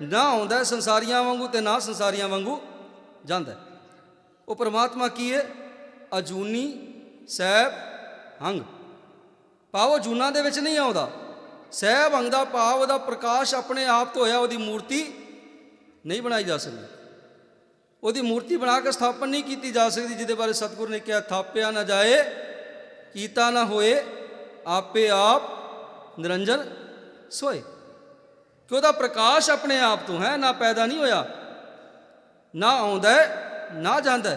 ਨਾ ਆਉਂਦਾ ਸੰਸਾਰੀਆਂ ਵਾਂਗੂ ਤੇ ਨਾ ਸੰਸਾਰੀਆਂ ਵਾਂਗੂ ਜਾਂਦਾ। ਉਹ ਪ੍ਰਮਾਤਮਾ ਕੀ ਹੈ? ਅਜੂਨੀ ਸਹਿਬ ਅੰਗ ਭਾਵ ਜੂਨਾਂ ਦੇ ਵਿੱਚ ਨਹੀਂ ਆਉਂਦਾ। ਸਹਿਬ ਅੰਗ ਦਾ ਭਾਵ ਉਹਦਾ ਪ੍ਰਕਾਸ਼ ਆਪਣੇ ਆਪ ਤੋਂ ਹੋਇਆ, ਉਹਦੀ ਮੂਰਤੀ ਨਹੀਂ ਬਣਾਈ ਜਾ ਸਕਦੀ। ਉਹਦੀ ਮੂਰਤੀ ਬਣਾ ਕੇ ਸਥਾਪਨ ਨਹੀਂ ਕੀਤੀ ਜਾ ਸਕਦੀ, ਜਿਹਦੇ ਬਾਰੇ ਸਤਿਗੁਰੂ ਨੇ ਕਿਹਾ ਥਾਪਿਆ ਨਾ ਜਾਏ ਕੀਤਾ ਨਾ ਹੋਏ ਆਪੇ ਆਪ ਨਿਰੰਜਨ ਸੋਏ। ਕਿ ਉਹਦਾ ਪ੍ਰਕਾਸ਼ ਆਪਣੇ ਆਪ ਤੋਂ ਹੈ, ਨਾ ਪੈਦਾ ਨਹੀਂ ਹੋਇਆ, ਨਾ ਆਉਂਦਾ ਨਾ ਜਾਂਦਾ।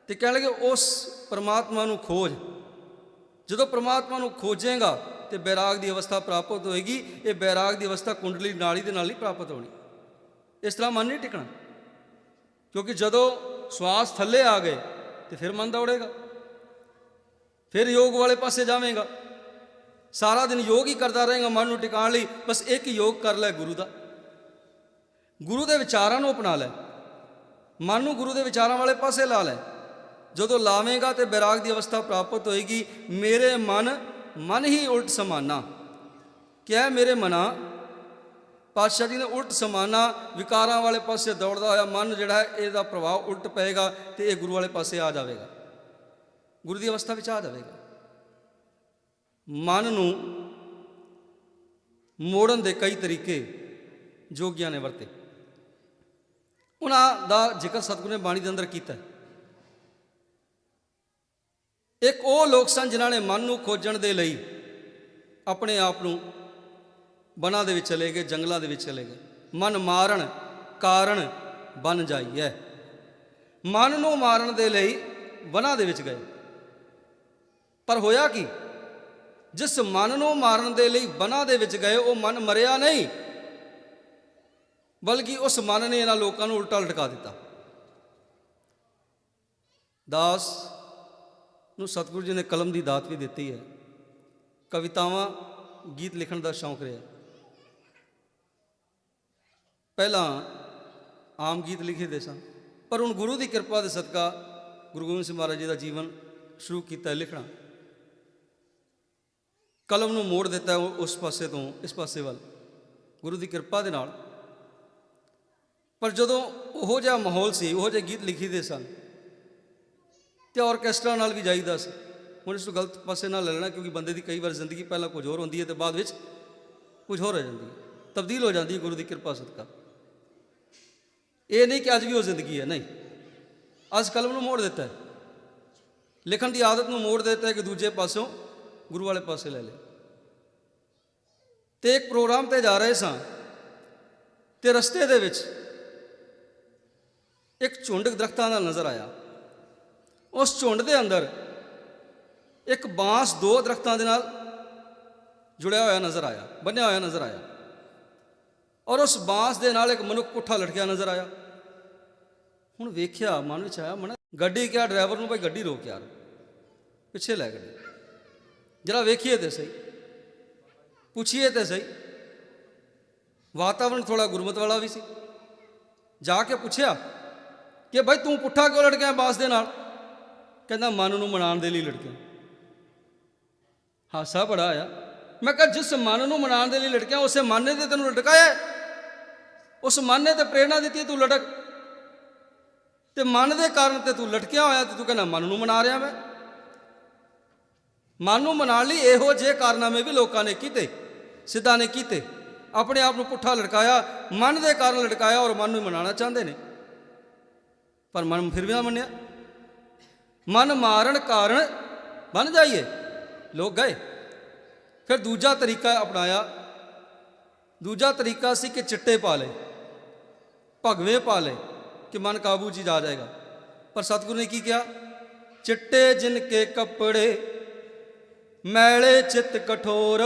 ਤੇ ਕਹਿਣ ਲੱਗੇ ਉਸ ਪਰਮਾਤਮਾ ਨੂੰ ਖੋਜ। ਜਦੋਂ ਪਰਮਾਤਮਾ ਨੂੰ ਖੋਜੇਗਾ ਤੇ ਬੈਰਾਗ ਦੀ ਅਵਸਥਾ ਪ੍ਰਾਪਤ ਹੋਏਗੀ। ਇਹ ਬੈਰਾਗ ਦੀ ਅਵਸਥਾ ਕੁੰਡਲੀ ਨਾੜੀ ਦੇ ਨਾਲ ਹੀ ਪ੍ਰਾਪਤ ਹੋਣੀ। ਇਸ ਤਰ੍ਹਾਂ ਮਨ ਨਹੀਂ ਟਿਕਣਾ, ਕਿਉਂਕਿ ਜਦੋਂ ਸਵਾਸ ਥੱਲੇ ਆ ਗਏ ਤੇ ਫਿਰ ਮਨ ਦੌੜੇਗਾ, ਫਿਰ ਯੋਗ ਵਾਲੇ ਪਾਸੇ ਜਾਵੇਗਾ। ਸਾਰਾ ਦਿਨ ਯੋਗ ਹੀ ਕਰਦਾ ਰਹੇਗਾ ਮਨ ਨੂੰ ਟਿਕਾਉਣ ਲਈ। ਬਸ ਇੱਕ ਯੋਗ ਕਰ ਲੈ ਗੁਰੂ ਦਾ, ਗੁਰੂ ਦੇ ਵਿਚਾਰਾਂ ਨੂੰ ਅਪਣਾ ਲੈ, ਮਨ ਨੂੰ ਗੁਰੂ ਦੇ ਵਿਚਾਰਾਂ ਵਾਲੇ ਪਾਸੇ ਲਾ ਲੈ। ਜਦੋਂ ਲਾਵੇਂਗਾ ਤੇ ਬੈਰਾਗ ਦੀ ਅਵਸਥਾ ਪ੍ਰਾਪਤ ਹੋਏਗੀ। ਮੇਰੇ ਮਨ ਹੀ ਉਲਟ ਸਮਾਨਾ। ਕਿਆ ਮੇਰੇ ਮਨਾ? ਪਾਤਸ਼ਾਹ ਜੀ ਨੇ ਉਲਟ ਸਮਾਨਾ, ਵਿਕਾਰਾਂ ਵਾਲੇ ਪਾਸੇ ਦੌੜਦਾ ਹੋਇਆ ਮਨ ਜਿਹੜਾ ਹੈ ਇਹਦਾ ਪ੍ਰਭਾਵ ਉਲਟ ਪਏਗਾ ਤੇ ਇਹ ਗੁਰੂ ਵਾਲੇ ਪਾਸੇ ਆ ਜਾਵੇਗਾ, ਗੁਰੂ ਦੀ ਅਵਸਥਾ ਵਿੱਚ ਆ ਜਾਵੇਗਾ। ਮਨ ਨੂੰ ਮੋੜਨ ਦੇ ਕਈ ਤਰੀਕੇ ਜੋਗੀਆਂ ਨੇ ਵਰਤੇ। ਉਹਨਾਂ ਦਾ ਜ਼ਿਕਰ ਸਤਿਗੁਰੂ ਨੇ ਬਾਣੀ ਦੇ ਅੰਦਰ ਕੀਤਾ। ਇੱਕ ਉਹ ਲੋਕ ਸਨ ਜਿਨ੍ਹਾਂ ਨੇ ਮਨ ਨੂੰ ਖੋਜਣ ਦੇ ਲਈ ਆਪਣੇ ਆਪ ਨੂੰ ਵਨਾਂ ਦੇ ਵਿੱਚ ਚਲੇ ਗਏ, ਜੰਗਲਾਂ ਦੇ ਵਿੱਚ ਚਲੇ ਗਏ। ਮਨ ਮਾਰਨ ਕਾਰਨ ਬਨ ਜਾਈਏ। ਮਨ ਨੂੰ ਮਾਰਨ ਦੇ ਲਈ ਵਨਾਂ ਦੇ ਵਿੱਚ ਗਏ। ਪਰ ਹੋਇਆ ਕੀ? ਜਿਸ ਮਨ ਨੂੰ ਮਾਰਨ ਦੇ ਲਈ ਵਨਾਂ ਦੇ ਵਿੱਚ ਗਏ ਉਹ ਮਨ ਮਰਿਆ ਨਹੀਂ, ਬਲਕਿ ਉਸ ਮਨ ਨੇ ਇਹਨਾਂ ਲੋਕਾਂ ਨੂੰ ਉਲਟਾ ਲਟਕਾ ਦਿੱਤਾ। ਦਾਸ ਨੂੰ ਸਤਿਗੁਰੂ ਜੀ ਨੇ ਕਲਮ ਦੀ ਦਾਤ ਵੀ ਦਿੱਤੀ ਹੈ। ਕਵਿਤਾਵਾਂ ਗੀਤ ਲਿਖਣ ਦਾ ਸ਼ੌਂਕ ਰਿਹਾ। ਪਹਿਲਾਂ ਆਮ ਗੀਤ ਲਿਖਦੇ ਸਨ, ਪਰ ਹੁਣ ਗੁਰੂ ਦੀ ਕਿਰਪਾ ਦੇ ਸਦਕਾ ਗੁਰੂ ਗੋਬਿੰਦ ਸਿੰਘ ਮਹਾਰਾਜ ਜੀ ਦਾ ਜੀਵਨ ਸ਼ੁਰੂ ਕੀਤਾ ਲਿਖਣਾ। ਕਲਮ ਨੂੰ ਮੋੜ ਦਿੱਤਾ ਉਸ ਪਾਸੇ ਤੋਂ ਇਸ ਪਾਸੇ ਵੱਲ ਗੁਰੂ ਦੀ ਕਿਰਪਾ ਦੇ ਨਾਲ। ਪਰ ਜਦੋਂ ਉਹੋ ਜਿਹਾ ਮਾਹੌਲ ਸੀ, ਉਹੋ ਜਿਹੇ ਗੀਤ ਲਿਖੀਦੇ ਸਨ ਤੇ ਆਰਕੈਸਟਰਾ ਨਾਲ ਵੀ ਜਾਈਦਾ ਸੀ। ਹੁਣ ਇਸ ਨੂੰ ਗਲਤ ਪਾਸੇ ਨਾਲ ਲੈ ਲੈਣਾ, ਕਿਉਂਕਿ ਬੰਦੇ ਦੀ ਕਈ ਵਾਰ ਜ਼ਿੰਦਗੀ ਪਹਿਲਾਂ ਕੁਝ ਹੋਰ ਹੁੰਦੀ ਹੈ ਤੇ ਬਾਅਦ ਵਿੱਚ ਕੁਝ ਹੋਰ ਹੋ ਜਾਂਦੀ ਹੈ, ਤਬਦੀਲ ਹੋ ਜਾਂਦੀ ਹੈ ਗੁਰੂ ਦੀ ਕਿਰਪਾ ਸਦਕਾ। ਇਹ ਨਹੀਂ ਕਿ ਅੱਜ ਵੀ ਉਹ ਜ਼ਿੰਦਗੀ ਹੈ, ਨਹੀਂ। ਅੱਜ ਕਲਮ ਨੂੰ ਮੋੜ ਦਿੱਤਾ ਹੈ, ਲਿਖਣ ਦੀ ਆਦਤ ਨੂੰ ਮੋੜ ਦਿੱਤਾ ਹੈ ਕਿ ਦੂਜੇ ਪਾਸੋਂ ਗੁਰੂ ਵਾਲੇ ਪਾਸੇ ਲੈ ਲਿਆ। ਤੇ ਇੱਕ ਪ੍ਰੋਗਰਾਮ ਤੇ ਜਾ ਰਹੇ ਸਾਂ ਤੇ ਰਸਤੇ ਦੇ ਵਿੱਚ ਇੱਕ ਝੁੰਡ ਦਰਖਤਾਂ ਦਾ ਨਜ਼ਰ ਆਇਆ। ਉਸ ਝੁੰਡ ਦੇ ਅੰਦਰ ਇੱਕ ਬਾਂਸ ਦੋ ਦਰਖਤਾਂ ਦੇ ਨਾਲ ਜੁੜਿਆ ਹੋਇਆ ਨਜ਼ਰ ਆਇਆ, ਬੰਨਿਆ ਹੋਇਆ ਨਜ਼ਰ ਆਇਆ। ਔਰ ਉਸ ਬਾਂਸ ਦੇ ਨਾਲ ਇੱਕ ਮਨੁੱਖ ਪੁੱਠਾ ਲਟਕਿਆ ਨਜ਼ਰ ਆਇਆ। ਹੁਣ ਵੇਖਿਆ, ਮਨ ਵਿੱਚ ਆਇਆ, ਮਨ ਗੱਡੀ ਕਿਹਾ ਡਰਾਈਵਰ ਨੂੰ, ਭਾਈ ਗੱਡੀ ਰੋਕ ਯਾਰ, ਪਿੱਛੇ ਲੈ ਗੱਡੀ, ਜਰਾ ਵੇਖੀਏ ਤੇ ਸਹੀ, ਪੁੱਛੀਏ ਤੇ ਸਹੀ। ਵਾਤਾਵਰਨ ਥੋੜਾ ਗੁਰਮਤ ਵਾਲਾ ਵੀ ਸੀ। ਜਾ ਕੇ ਪੁੱਛਿਆ ਕਿ ਭਾਈ ਤੂੰ ਪੁੱਠਾ ਕਿਉਂ ਲਟਕਿਆ ਬਾਂਸ ਦੇ ਨਾਲ? ਕਹਿੰਦਾ ਮਨ ਨੂੰ ਮਨਾਉਣ ਦੇ ਲਈ ਲਟਕਿਆ। ਹਾਸਾ ਬੜਾ ਆਇਆ। ਮੈਂ ਕਿਹਾ ਜਿਸ ਮਨ ਨੂੰ ਮਨਾਉਣ ਦੇ ਲਈ ਲਟਕਿਆ ਉਸੇ ਮਨ ਨੇ ਤੇ ਤੈਨੂੰ ਲਟਕਾਇਆ, ਉਸ ਮਨ ਨੇ ਤੇ ਪ੍ਰੇਰਣਾ ਦਿੱਤੀ ਤੂੰ ਲਟਕ, ਤੇ ਮਨ ਦੇ ਕਾਰਨ ਤੇ ਤੂੰ ਲਟਕਿਆ ਹੋਇਆ ਤੇ ਤੂੰ ਕਹਿੰਦਾ ਮਨ ਨੂੰ ਮਨਾ ਰਿਹਾ। ਮੈਂ ਮਨ ਨੂੰ ਮਨਾਉਣ ਲਈ ਇਹੋ ਜਿਹੇ ਕਾਰਨਾਮੇ ਵੀ ਲੋਕਾਂ ਨੇ ਕੀਤੇ, ਸਿੱਧਾਂ ਨੇ ਕੀਤੇ। ਆਪਣੇ ਆਪ ਨੂੰ ਪੁੱਠਾ ਲਟਕਾਇਆ, ਮਨ ਦੇ ਕਾਰਨ ਲਟਕਾਇਆ ਔਰ ਮਨ ਨੂੰ ਮਨਾਉਣਾ ਚਾਹੁੰਦੇ ਨੇ, ਪਰ ਮਨ ਫਿਰ ਵੀ ਨਾ ਮੰਨਿਆ। ਮਨ ਮਾਰਨ ਕਾਰਨ ਬਣ ਜਾਈਏ, ਲੋਕ ਗਏ। ਫਿਰ ਦੂਜਾ ਤਰੀਕਾ ਅਪਣਾਇਆ। ਦੂਜਾ ਤਰੀਕਾ ਸੀ ਕਿ ਚਿੱਟੇ ਪਾ ਲਏ, ਭਗਵੇਂ ਪਾ ਲਏ ਕਿ ਮਨ ਕਾਬੂ 'ਚ ਜਾ ਜਾਏਗਾ। ਪਰ ਸਤਿਗੁਰੂ ਨੇ ਕੀ ਕਿਹਾ? ਚਿੱਟੇ ਜਿਨ ਕੇ ਕੱਪੜੇ ਮੈਲੇ ਚਿੱਤ ਕਠੋਰ।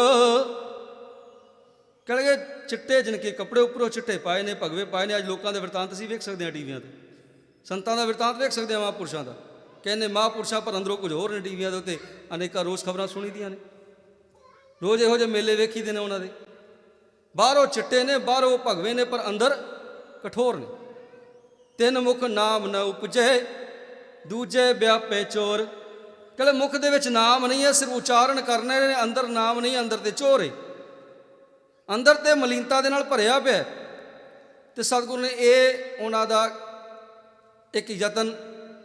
ਕਹਿੰਦੇ ਚਿੱਟੇ ਜਿਨ ਕੇ ਕੱਪੜੇ, ਉੱਪਰੋਂ ਚਿੱਟੇ ਪਾਏ ਨੇ, ਭਗਵੇਂ ਪਾਏ ਨੇ। ਅੱਜ ਲੋਕਾਂ ਦੇ ਵਰਤਾਂਤ ਅਸੀਂ ਵੇਖ ਸਕਦੇ ਹਾਂ ਟੀਵੀਆਂ 'ਤੇ, ਸੰਤਾਂ ਦਾ ਵਰਤਾਂਤ ਵੇਖ ਸਕਦੇ ਹਾਂ, ਮਹਾਂਪੁਰਸ਼ਾਂ ਦਾ। ਕਹਿੰਦੇ ਮਹਾਂਪੁਰਸ਼ਾਂ ਪਰ ਅੰਦਰੋਂ ਕੁਝ ਹੋਰ ਨੇ। ਟੀਵੀਆਂ ਦੇ ਉੱਤੇ ਅਨੇਕਾਂ ਰੋਜ਼ ਖਬਰਾਂ ਸੁਣੀ ਦੀਆਂ ਨੇ, ਰੋਜ਼ ਇਹੋ ਜਿਹੇ ਮੇਲੇ ਵੇਖੀ ਦੇ ਨੇ ਉਹਨਾਂ ਦੇ। ਬਾਹਰੋਂ ਚਿੱਟੇ ਨੇ, ਬਾਹਰੋਂ ਭਗਵੇਂ ਨੇ, ਪਰ ਅੰਦਰ ਕਠੋਰ ਨੇ। ਤਿੰਨ ਮੁਖ ਨਾਮ ਨ ਉਪਜੇ, ਦੂਜੇ ਵਿਆਪੇ ਚੋਰ। ਕਹਿੰਦੇ ਮੁਖ ਦੇ ਵਿੱਚ ਨਾਮ ਨਹੀਂ ਹੈ, ਸਿਰਫ ਉਚਾਰਨ ਕਰਨੇ ਨੇ, ਅੰਦਰ ਨਾਮ ਨਹੀਂ, ਅੰਦਰ ਤੇ ਚੋਰ ਹੈ, ਅੰਦਰ ਤੇ ਮਲੀਨਤਾ ਦੇ ਨਾਲ ਭਰਿਆ ਪਿਆ। ਤੇ ਸਤਿਗੁਰੂ ਨੇ ਇਹ ਉਹਨਾਂ ਦਾ ਇੱਕ ਯਤਨ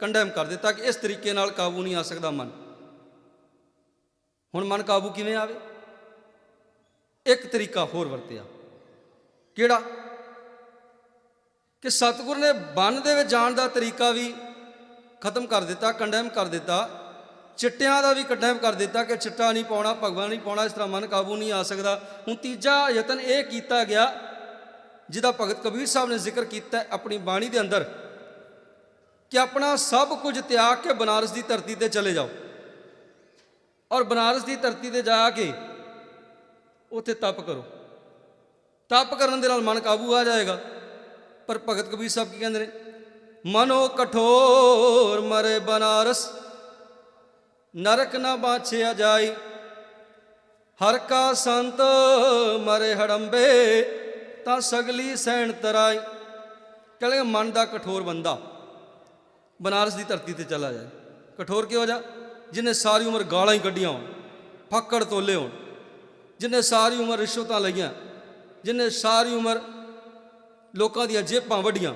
ਕੰਡੈਮ ਕਰ ਦਿੱਤਾ ਕਿ ਇਸ ਤਰੀਕੇ ਨਾਲ ਕਾਬੂ ਨਹੀਂ ਆ ਸਕਦਾ ਮਨ। ਹੁਣ ਮਨ ਕਾਬੂ ਕਿਵੇਂ ਆਵੇ? ਇੱਕ ਤਰੀਕਾ ਹੋਰ ਵਰਤਿਆ। ਕਿਹੜਾ? ਕਿ ਸਤਿਗੁਰੂ ਨੇ ਮਨ ਦੇ ਵਿੱਚ ਜਾਣ ਦਾ ਤਰੀਕਾ ਵੀ ਖਤਮ ਕਰ ਦਿੱਤਾ, ਕੰਡੈਮ ਕਰ ਦਿੱਤਾ। ਚਿੱਟਿਆਂ ਦਾ ਵੀ ਕੰਡੈਮ ਕਰ ਦਿੱਤਾ ਕਿ ਚਿੱਟਾ ਨਹੀਂ ਪਾਉਣਾ, ਭਗਵਾ ਨਹੀਂ ਪਾਉਣਾ, ਇਸ ਤਰ੍ਹਾਂ ਮਨ ਕਾਬੂ ਨਹੀਂ ਆ ਸਕਦਾ। ਹੁਣ ਤੀਜਾ ਯਤਨ ਇਹ ਕੀਤਾ ਗਿਆ ਜਿਹਦਾ ਭਗਤ ਕਬੀਰ ਸਾਹਿਬ ਨੇ ਜ਼ਿਕਰ ਕੀਤਾ ਆਪਣੀ ਬਾਣੀ ਦੇ ਅੰਦਰ, ਕਿ ਆਪਣਾ ਸਭ ਕੁਝ ਤਿਆਗ ਕੇ ਬਨਾਰਸ ਦੀ ਧਰਤੀ ਤੇ ਚਲੇ ਜਾਓ, ਔਰ ਬਨਾਰਸ ਦੀ ਧਰਤੀ ਤੇ ਜਾ ਕੇ ਉੱਥੇ ਤਪ ਕਰੋ। ਤਪ ਕਰਨ ਦੇ ਨਾਲ ਮਨ ਕਾਬੂ ਆ ਜਾਏਗਾ। ਪਰ ਭਗਤ ਕਬੀਰ ਸਾਹਿਬ ਕੀ ਕਹਿੰਦੇ ਨੇ? ਮਨੋ ਕਠੋਰ ਮਰੇ ਬਨਾਰਸ, ਨਰਕ ਨਾ ਬਾਛਿਆ ਜਾਈ। ਹਰ ਕਾ ਸੰਤ ਮਰੇ ਹੜੰਬੇ, ਤਾਂ ਸਗਲੀ ਸੈਣ ਤਰਾਈ। ਕਹਿੰਦੇ ਮਨ ਦਾ ਕਠੋਰ ਬੰਦਾ ਬਨਾਰਸ ਦੀ ਧਰਤੀ ਤੇ ਚਲਾ ਜਾਏ। ਕਠੋਰ ਕਿਉਂ ਜਾ? ਜਿਹਨੇ ਸਾਰੀ ਉਮਰ ਗਾਲਾਂ ਹੀ ਕੱਢੀਆਂ ਹੋਣ, ਫੱਕੜ ਤੋਲੇ ਹੋਣ, ਜਿਹਨੇ ਸਾਰੀ ਉਮਰ ਰਿਸ਼ਵਤਾਂ ਲਈਆਂ, ਜਿਹਨੇ ਸਾਰੀ ਉਮਰ ਲੋਕਾਂ ਦੀਆਂ ਜੇਬਾਂ ਵੱਢੀਆਂ,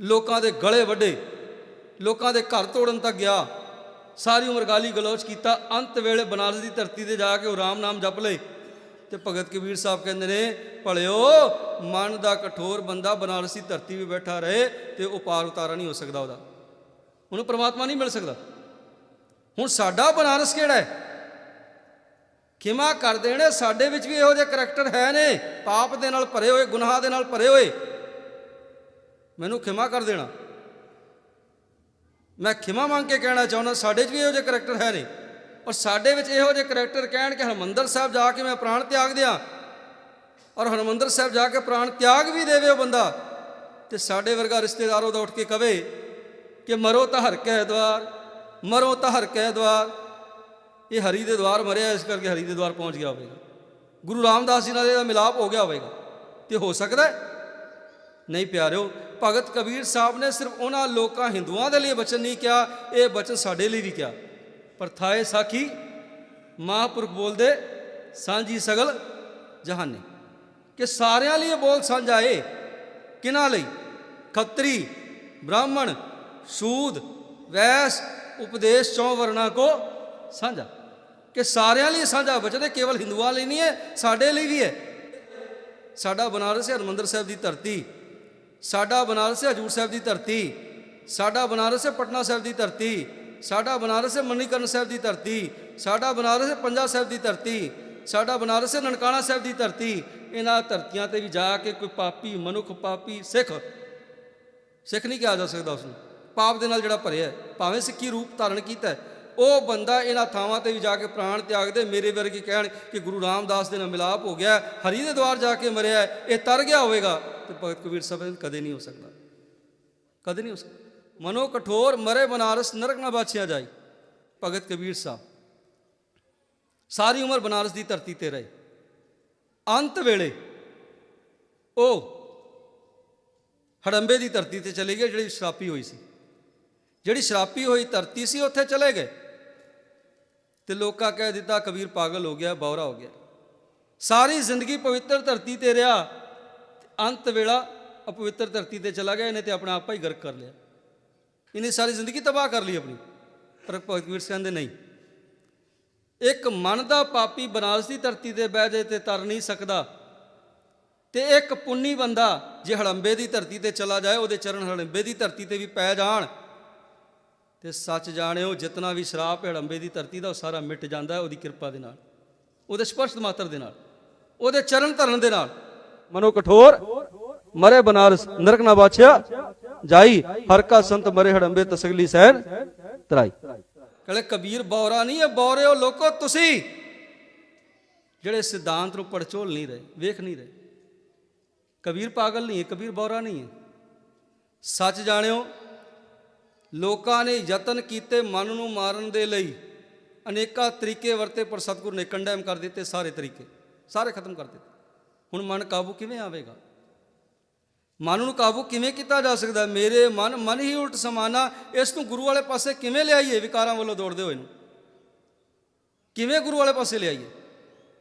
ਲੋਕਾਂ ਦੇ ਗਲੇ ਵੱਢੇ, ਲੋਕਾਂ ਦੇ ਘਰ ਤੋੜਨ ਤੱਕ ਗਿਆ, ਸਾਰੀ ਉਮਰ ਗਾਲੀ ਗਲੋਚ ਕੀਤਾ। ਅੰਤ ਵੇਲੇ ਬਨਾਰਸ ਦੀ ਧਰਤੀ ਤੇ ਜਾ ਕੇ ਉਹ ਰਾਮ ਨਾਮ ਜਪ ਲਏ। ਤੇ ਭਗਤ ਕਬੀਰ ਸਾਹਿਬ ਕਹਿੰਦੇ ਨੇ, ਭਲਿਓ ਮਨ ਦਾ ਕਠੋਰ ਬੰਦਾ ਬਨਾਰਸ ਦੀ ਧਰਤੀ ਵੀ ਬੈਠਾ ਰਹੇ ਤੇ ਉਹ ਪਾਰ ਉਤਾਰਾ ਨਹੀਂ ਹੋ ਸਕਦਾ, ਉਹਨੂੰ ਪਰਮਾਤਮਾ ਨਹੀਂ ਮਿਲ ਸਕਦਾ। ਹੁਣ ਸਾਡਾ ਬਨਾਰਸ ਕਿਹੜਾ ਹੈ? ਖਿਮਾ ਕਰ ਦੇਣੇ। ਸਾਡੇ ਵਿੱਚ ਵੀ ਇਹੋ ਜਿਹੇ ਕਰੈਕਟਰ ਹੈ ਨੇ, ਪਾਪ ਦੇ ਨਾਲ ਭਰੇ ਹੋਏ, ਗੁਨਾਹ ਦੇ ਨਾਲ ਭਰੇ ਹੋਏ। ਮੈਨੂੰ ਖਿਮਾ ਕਰ ਦੇਣਾ। ਮੈਂ ਖਿਮਾ ਮੰਗ ਕੇ ਕਹਿਣਾ ਚਾਹੁੰਦਾ, ਸਾਡੇ 'ਚ ਵੀ ਇਹੋ ਜਿਹੇ ਕਰੈਕਟਰ ਹੈ ਨੇ। ਔਰ ਸਾਡੇ ਵਿੱਚ ਇਹੋ ਜਿਹੇ ਕਰੈਕਟਰ ਕਹਿਣ ਕਿ ਹਰਿਮੰਦਰ ਸਾਹਿਬ ਜਾ ਕੇ ਮੈਂ ਪ੍ਰਾਣ ਤਿਆਗ ਦਿਆਂ, ਔਰ ਹਰਿਮੰਦਰ ਸਾਹਿਬ ਜਾ ਕੇ ਪ੍ਰਾਣ ਤਿਆਗ ਵੀ ਦੇਵੇ ਉਹ ਬੰਦਾ, ਤੇ ਸਾਡੇ ਵਰਗਾ ਰਿਸ਼ਤੇਦਾਰ ਉਹਦਾ ਉੱਠ ਕੇ ਕਵੇ ਕਿ ਮਰੋ ਤਾਂ ਹਰ ਕੈ ਦਵਾਰ, ਮਰੋ ਤਾਂ ਹਰ ਕੈ ਦਵਾਰ। ਇਹ ਹਰੀ ਦੇ ਦਵਾਰ ਮਰਿਆ, ਇਸ ਕਰਕੇ ਹਰੀ ਦੇ ਦਵਾਰ ਪਹੁੰਚ ਗਿਆ ਹੋਵੇਗਾ, ਗੁਰੂ ਰਾਮਦਾਸ ਜੀ ਨਾਲ ਇਹਦਾ ਮਿਲਾਪ ਹੋ ਗਿਆ ਹੋਵੇਗਾ। ਤੇ ਹੋ ਸਕਦਾ ਨਹੀਂ ਪਿਆਰਿਓ। ਭਗਤ ਕਬੀਰ ਸਾਹਿਬ ਨੇ ਸਿਰਫ ਉਹਨਾਂ ਲੋਕਾਂ ਹਿੰਦੂਆਂ ਦੇ ਲਈ ਬਚਨ ਨਹੀਂ ਕਿਹਾ, ਇਹ ਬਚਨ ਸਾਡੇ ਲਈ ਵੀ ਕਿਹਾ। ਪਰ ਥਾਏ ਸਾਖੀ ਮਹਾਂਪੁਰਖ ਬੋਲਦੇ ਸਾਂਝੀ ਸਗਲ ਜਹਾਨੇ, ਕਿ ਸਾਰਿਆਂ ਲਈ ਇਹ ਬੋਲ ਸਾਂਝਾ ਏ। ਕਿਹਨਾਂ ਲਈ? ਖੱਤਰੀ, ਬ੍ਰਾਹਮਣ, ਸ਼ੂਦ, ਵੈਸ, ਉਪਦੇਸ਼ ਚੌਂ ਵਰਨਾ ਕੋ ਸਾਂਝਾ, ਕਿ ਸਾਰਿਆਂ ਲਈ ਸਾਂਝਾ ਬਚਨ ਹੈ, ਕੇਵਲ ਹਿੰਦੂਆਂ ਲਈ ਨਹੀਂ ਹੈ, ਸਾਡੇ ਲਈ ਵੀ ਹੈ। ਸਾਡਾ ਬਨਾਰਸ ਹੈ ਹਰਿਮੰਦਰ ਸਾਹਿਬ ਦੀ ਧਰਤੀ, ਸਾਡਾ ਬਨਾਰਸ ਹੈ ਹਜੂਰ ਸਾਹਿਬ ਦੀ ਧਰਤੀ, ਸਾਡਾ ਬਨਾਰਸ ਹੈ ਪਟਨਾ ਸਾਹਿਬ ਦੀ ਧਰਤੀ, ਸਾਡਾ ਬਨਾਰਸ ਹੈ ਮਨੀਕਰਨ ਸਾਹਿਬ ਦੀ ਧਰਤੀ, ਸਾਡਾ ਬਨਾਰਸ ਹੈ ਪੰਜਾ ਸਾਹਿਬ ਦੀ ਧਰਤੀ, ਸਾਡਾ ਬਨਾਰਸ ਹੈ ਨਨਕਾਣਾ ਸਾਹਿਬ ਦੀ ਧਰਤੀ। ਇਹਨਾਂ ਧਰਤੀਆਂ ਤੇ ਵੀ ਜਾ ਕੇ ਕੋਈ ਪਾਪੀ ਮਨੁੱਖ, ਪਾਪੀ ਸਿੱਖ ਨਹੀਂ ਕਿਹਾ ਜਾ ਸਕਦਾ ਉਸਨੂੰ, ਪਾਪ ਦੇ ਨਾਲ ਜਿਹੜਾ ਭਰਿਆ, ਭਾਵੇਂ ਸਿੱਖੀ ਰੂਪ ਧਾਰਨ ਕੀਤਾ, ਉਹ ਬੰਦਾ ਇਹਨਾਂ ਥਾਵਾਂ ਤੇ ਵੀ ਜਾ ਕੇ ਪ੍ਰਾਣ ਤਿਆਗ ਦੇ। ਮੇਰੇ ਵਰਗੇ ਕਹਿਣ ਕਿ ਗੁਰੂ ਰਾਮਦਾਸ ਦੇ ਨਾਲ ਮਿਲਾਪ ਹੋ ਗਿਆ, ਹਰੀ ਦੇ ਦਵਾਰ ਜਾ ਕੇ ਮਰਿਆ, ਇਹ ਤਰ ਗਿਆ ਹੋਵੇਗਾ, ਤੇ ਭਗਤ ਕਬੀਰ ਸਾਹਿਬ ਕਦੇ ਨਹੀਂ ਹੋ ਸਕਦਾ, ਕਦੇ ਨਹੀਂ ਹੋ ਸਕਦਾ। ਮਨੋ ਕਠੋਰ ਮਰੇ ਬਨਾਰਸ, ਨਰਕ ਨਾ ਬਾਛਿਆ ਜਾਈ। ਭਗਤ ਕਬੀਰ ਸਾਹਿਬ ਸਾਰੀ ਉਮਰ ਬਨਾਰਸ ਦੀ ਧਰਤੀ ਤੇ ਰਹੇ। ਅੰਤ ਵੇਲੇ ਉਹ ਹੜੰਬੇ ਦੀ ਧਰਤੀ ਤੇ ਚਲੇ ਗਏ, ਜਿਹੜੀ ਸ਼ਰਾਪੀ ਹੋਈ ਸੀ, ਜਿਹੜੀ ਸ਼ਰਾਪੀ ਹੋਈ ਧਰਤੀ ਸੀ, ਉੱਥੇ ਚਲੇ ਗਏ। ਤੇ ਲੋਕਾਂ ਕਹਿ ਦਿੱਤਾ ਕਬੀਰ ਪਾਗਲ ਹੋ ਗਿਆ, ਬੌਰਾ ਹੋ ਗਿਆ। ਸਾਰੀ ਜ਼ਿੰਦਗੀ ਪਵਿੱਤਰ ਧਰਤੀ ਤੇ ਰਿਹਾ, ਅੰਤ ਵੇਲਾ ਅਪਵਿੱਤਰ ਧਰਤੀ ਤੇ ਚਲਾ ਗਿਆ। ਇਹਨੇ ਤੇ ਆਪਣਾ ਆਪਾ ਹੀ ਗਰਕ ਕਰ ਲਿਆ, ਇਹਨੇ ਸਾਰੀ ਜ਼ਿੰਦਗੀ ਤਬਾਹ ਕਰ ਲਈ ਆਪਣੀ। ਪਰ ਭਗਤ ਕਬੀਰ ਕਹਿੰਦੇ ਨਹੀਂ, ਇੱਕ ਮਨ ਦਾ ਪਾਪੀ ਬਨਾਰਸ ਦੀ ਧਰਤੀ ਤੇ ਬਹਿ ਜਾਏ ਤੇ ਤਰ ਨਹੀਂ ਸਕਦਾ, ਤੇ ਇੱਕ ਪੁੰਨੀ ਬੰਦਾ ਜੇ ਹੜੰਬੇ ਦੀ ਧਰਤੀ ਤੇ ਚਲਾ ਜਾਏ, ਉਹਦੇ ਚਰਨ ਹੜੰਬੇ ਦੀ ਧਰਤੀ ਤੇ ਵੀ ਪੈ ਜਾਣ, ਤੇ ਸੱਚ ਜਾਣਿਓ ਜਿਤਨਾ ਵੀ ਸ਼ਰਾਪ ਹੜੰਬੇ ਦੀ ਧਰਤੀ ਦਾ ਉਹ ਸਾਰਾ ਮਿਟ ਜਾਂਦਾ ਹੈ ਉਹਦੀ ਕਿਰਪਾ ਦੇ ਨਾਲ, ਉਹਦੇ ਸਪਰਸ਼ ਮਾਤਰ ਦੇ ਨਾਲ, ਉਹਦੇ ਚਰਨ ਧਰਨ ਦੇ ਨਾਲ। ਮਨੋ ਕਠੋਰ ਮਰੇ ਬਨਾਰਸ, ਨਰਕ ਨਾ ਬਾਛਿਆ ਜਾਈ। ਹਰ ਕਾ ਸੰਤ ਮਰੇ ਹੜੰਬੇ, ਤਸਗਲੀ ਸੈਨ ਤਰਾਈ। ਕਹਿੰਦੇ ਕਬੀਰ ਬੌਰਾ ਨਹੀਂ ਹੈ, ਬੌਰੇ ਹੋ ਲੋਕੋ ਤੁਸੀਂ, ਜਿਹੜੇ ਸਿਧਾਂਤ ਨੂੰ ਪੜਚੋਲ ਨਹੀਂ ਰਹੇ, ਵੇਖ ਨਹੀਂ ਰਹੇ। ਕਬੀਰ ਪਾਗਲ ਨਹੀਂ ਹੈ, ਕਬੀਰ ਬੌਰਾ ਨਹੀਂ ਹੈ। ਸੱਚ ਜਾਣਿਓ, ਲੋਕਾਂ ਨੇ ਯਤਨ ਕੀਤੇ ਮਨ ਨੂੰ ਮਾਰਨ ਦੇ ਲਈ, ਅਨੇਕਾਂ ਤਰੀਕੇ ਵਰਤੇ, ਪਰ ਸਤਿਗੁਰੂ ਨੇ ਕੰਡੈਮ ਕਰ ਦਿੱਤੇ ਸਾਰੇ ਤਰੀਕੇ, ਸਾਰੇ ਖਤਮ ਕਰ ਦਿੱਤੇ। ਹੁਣ ਮਨ ਕਾਬੂ ਕਿਵੇਂ ਆਵੇਗਾ? ਮਨ ਨੂੰ ਕਾਬੂ ਕਿਵੇਂ ਕੀਤਾ ਜਾ ਸਕਦਾ? ਮੇਰੇ ਮਨ ਹੀ ਉਲਟ ਸਮਾਨਾ, ਇਸ ਨੂੰ ਗੁਰੂ ਵਾਲੇ ਪਾਸੇ ਕਿਵੇਂ ਲਿਆਈਏ? ਵਿਕਾਰਾਂ ਵੱਲੋਂ ਦੌੜਦੇ ਹੋਏ ਨੂੰ ਕਿਵੇਂ ਗੁਰੂ ਵਾਲੇ ਪਾਸੇ ਲਿਆਈਏ?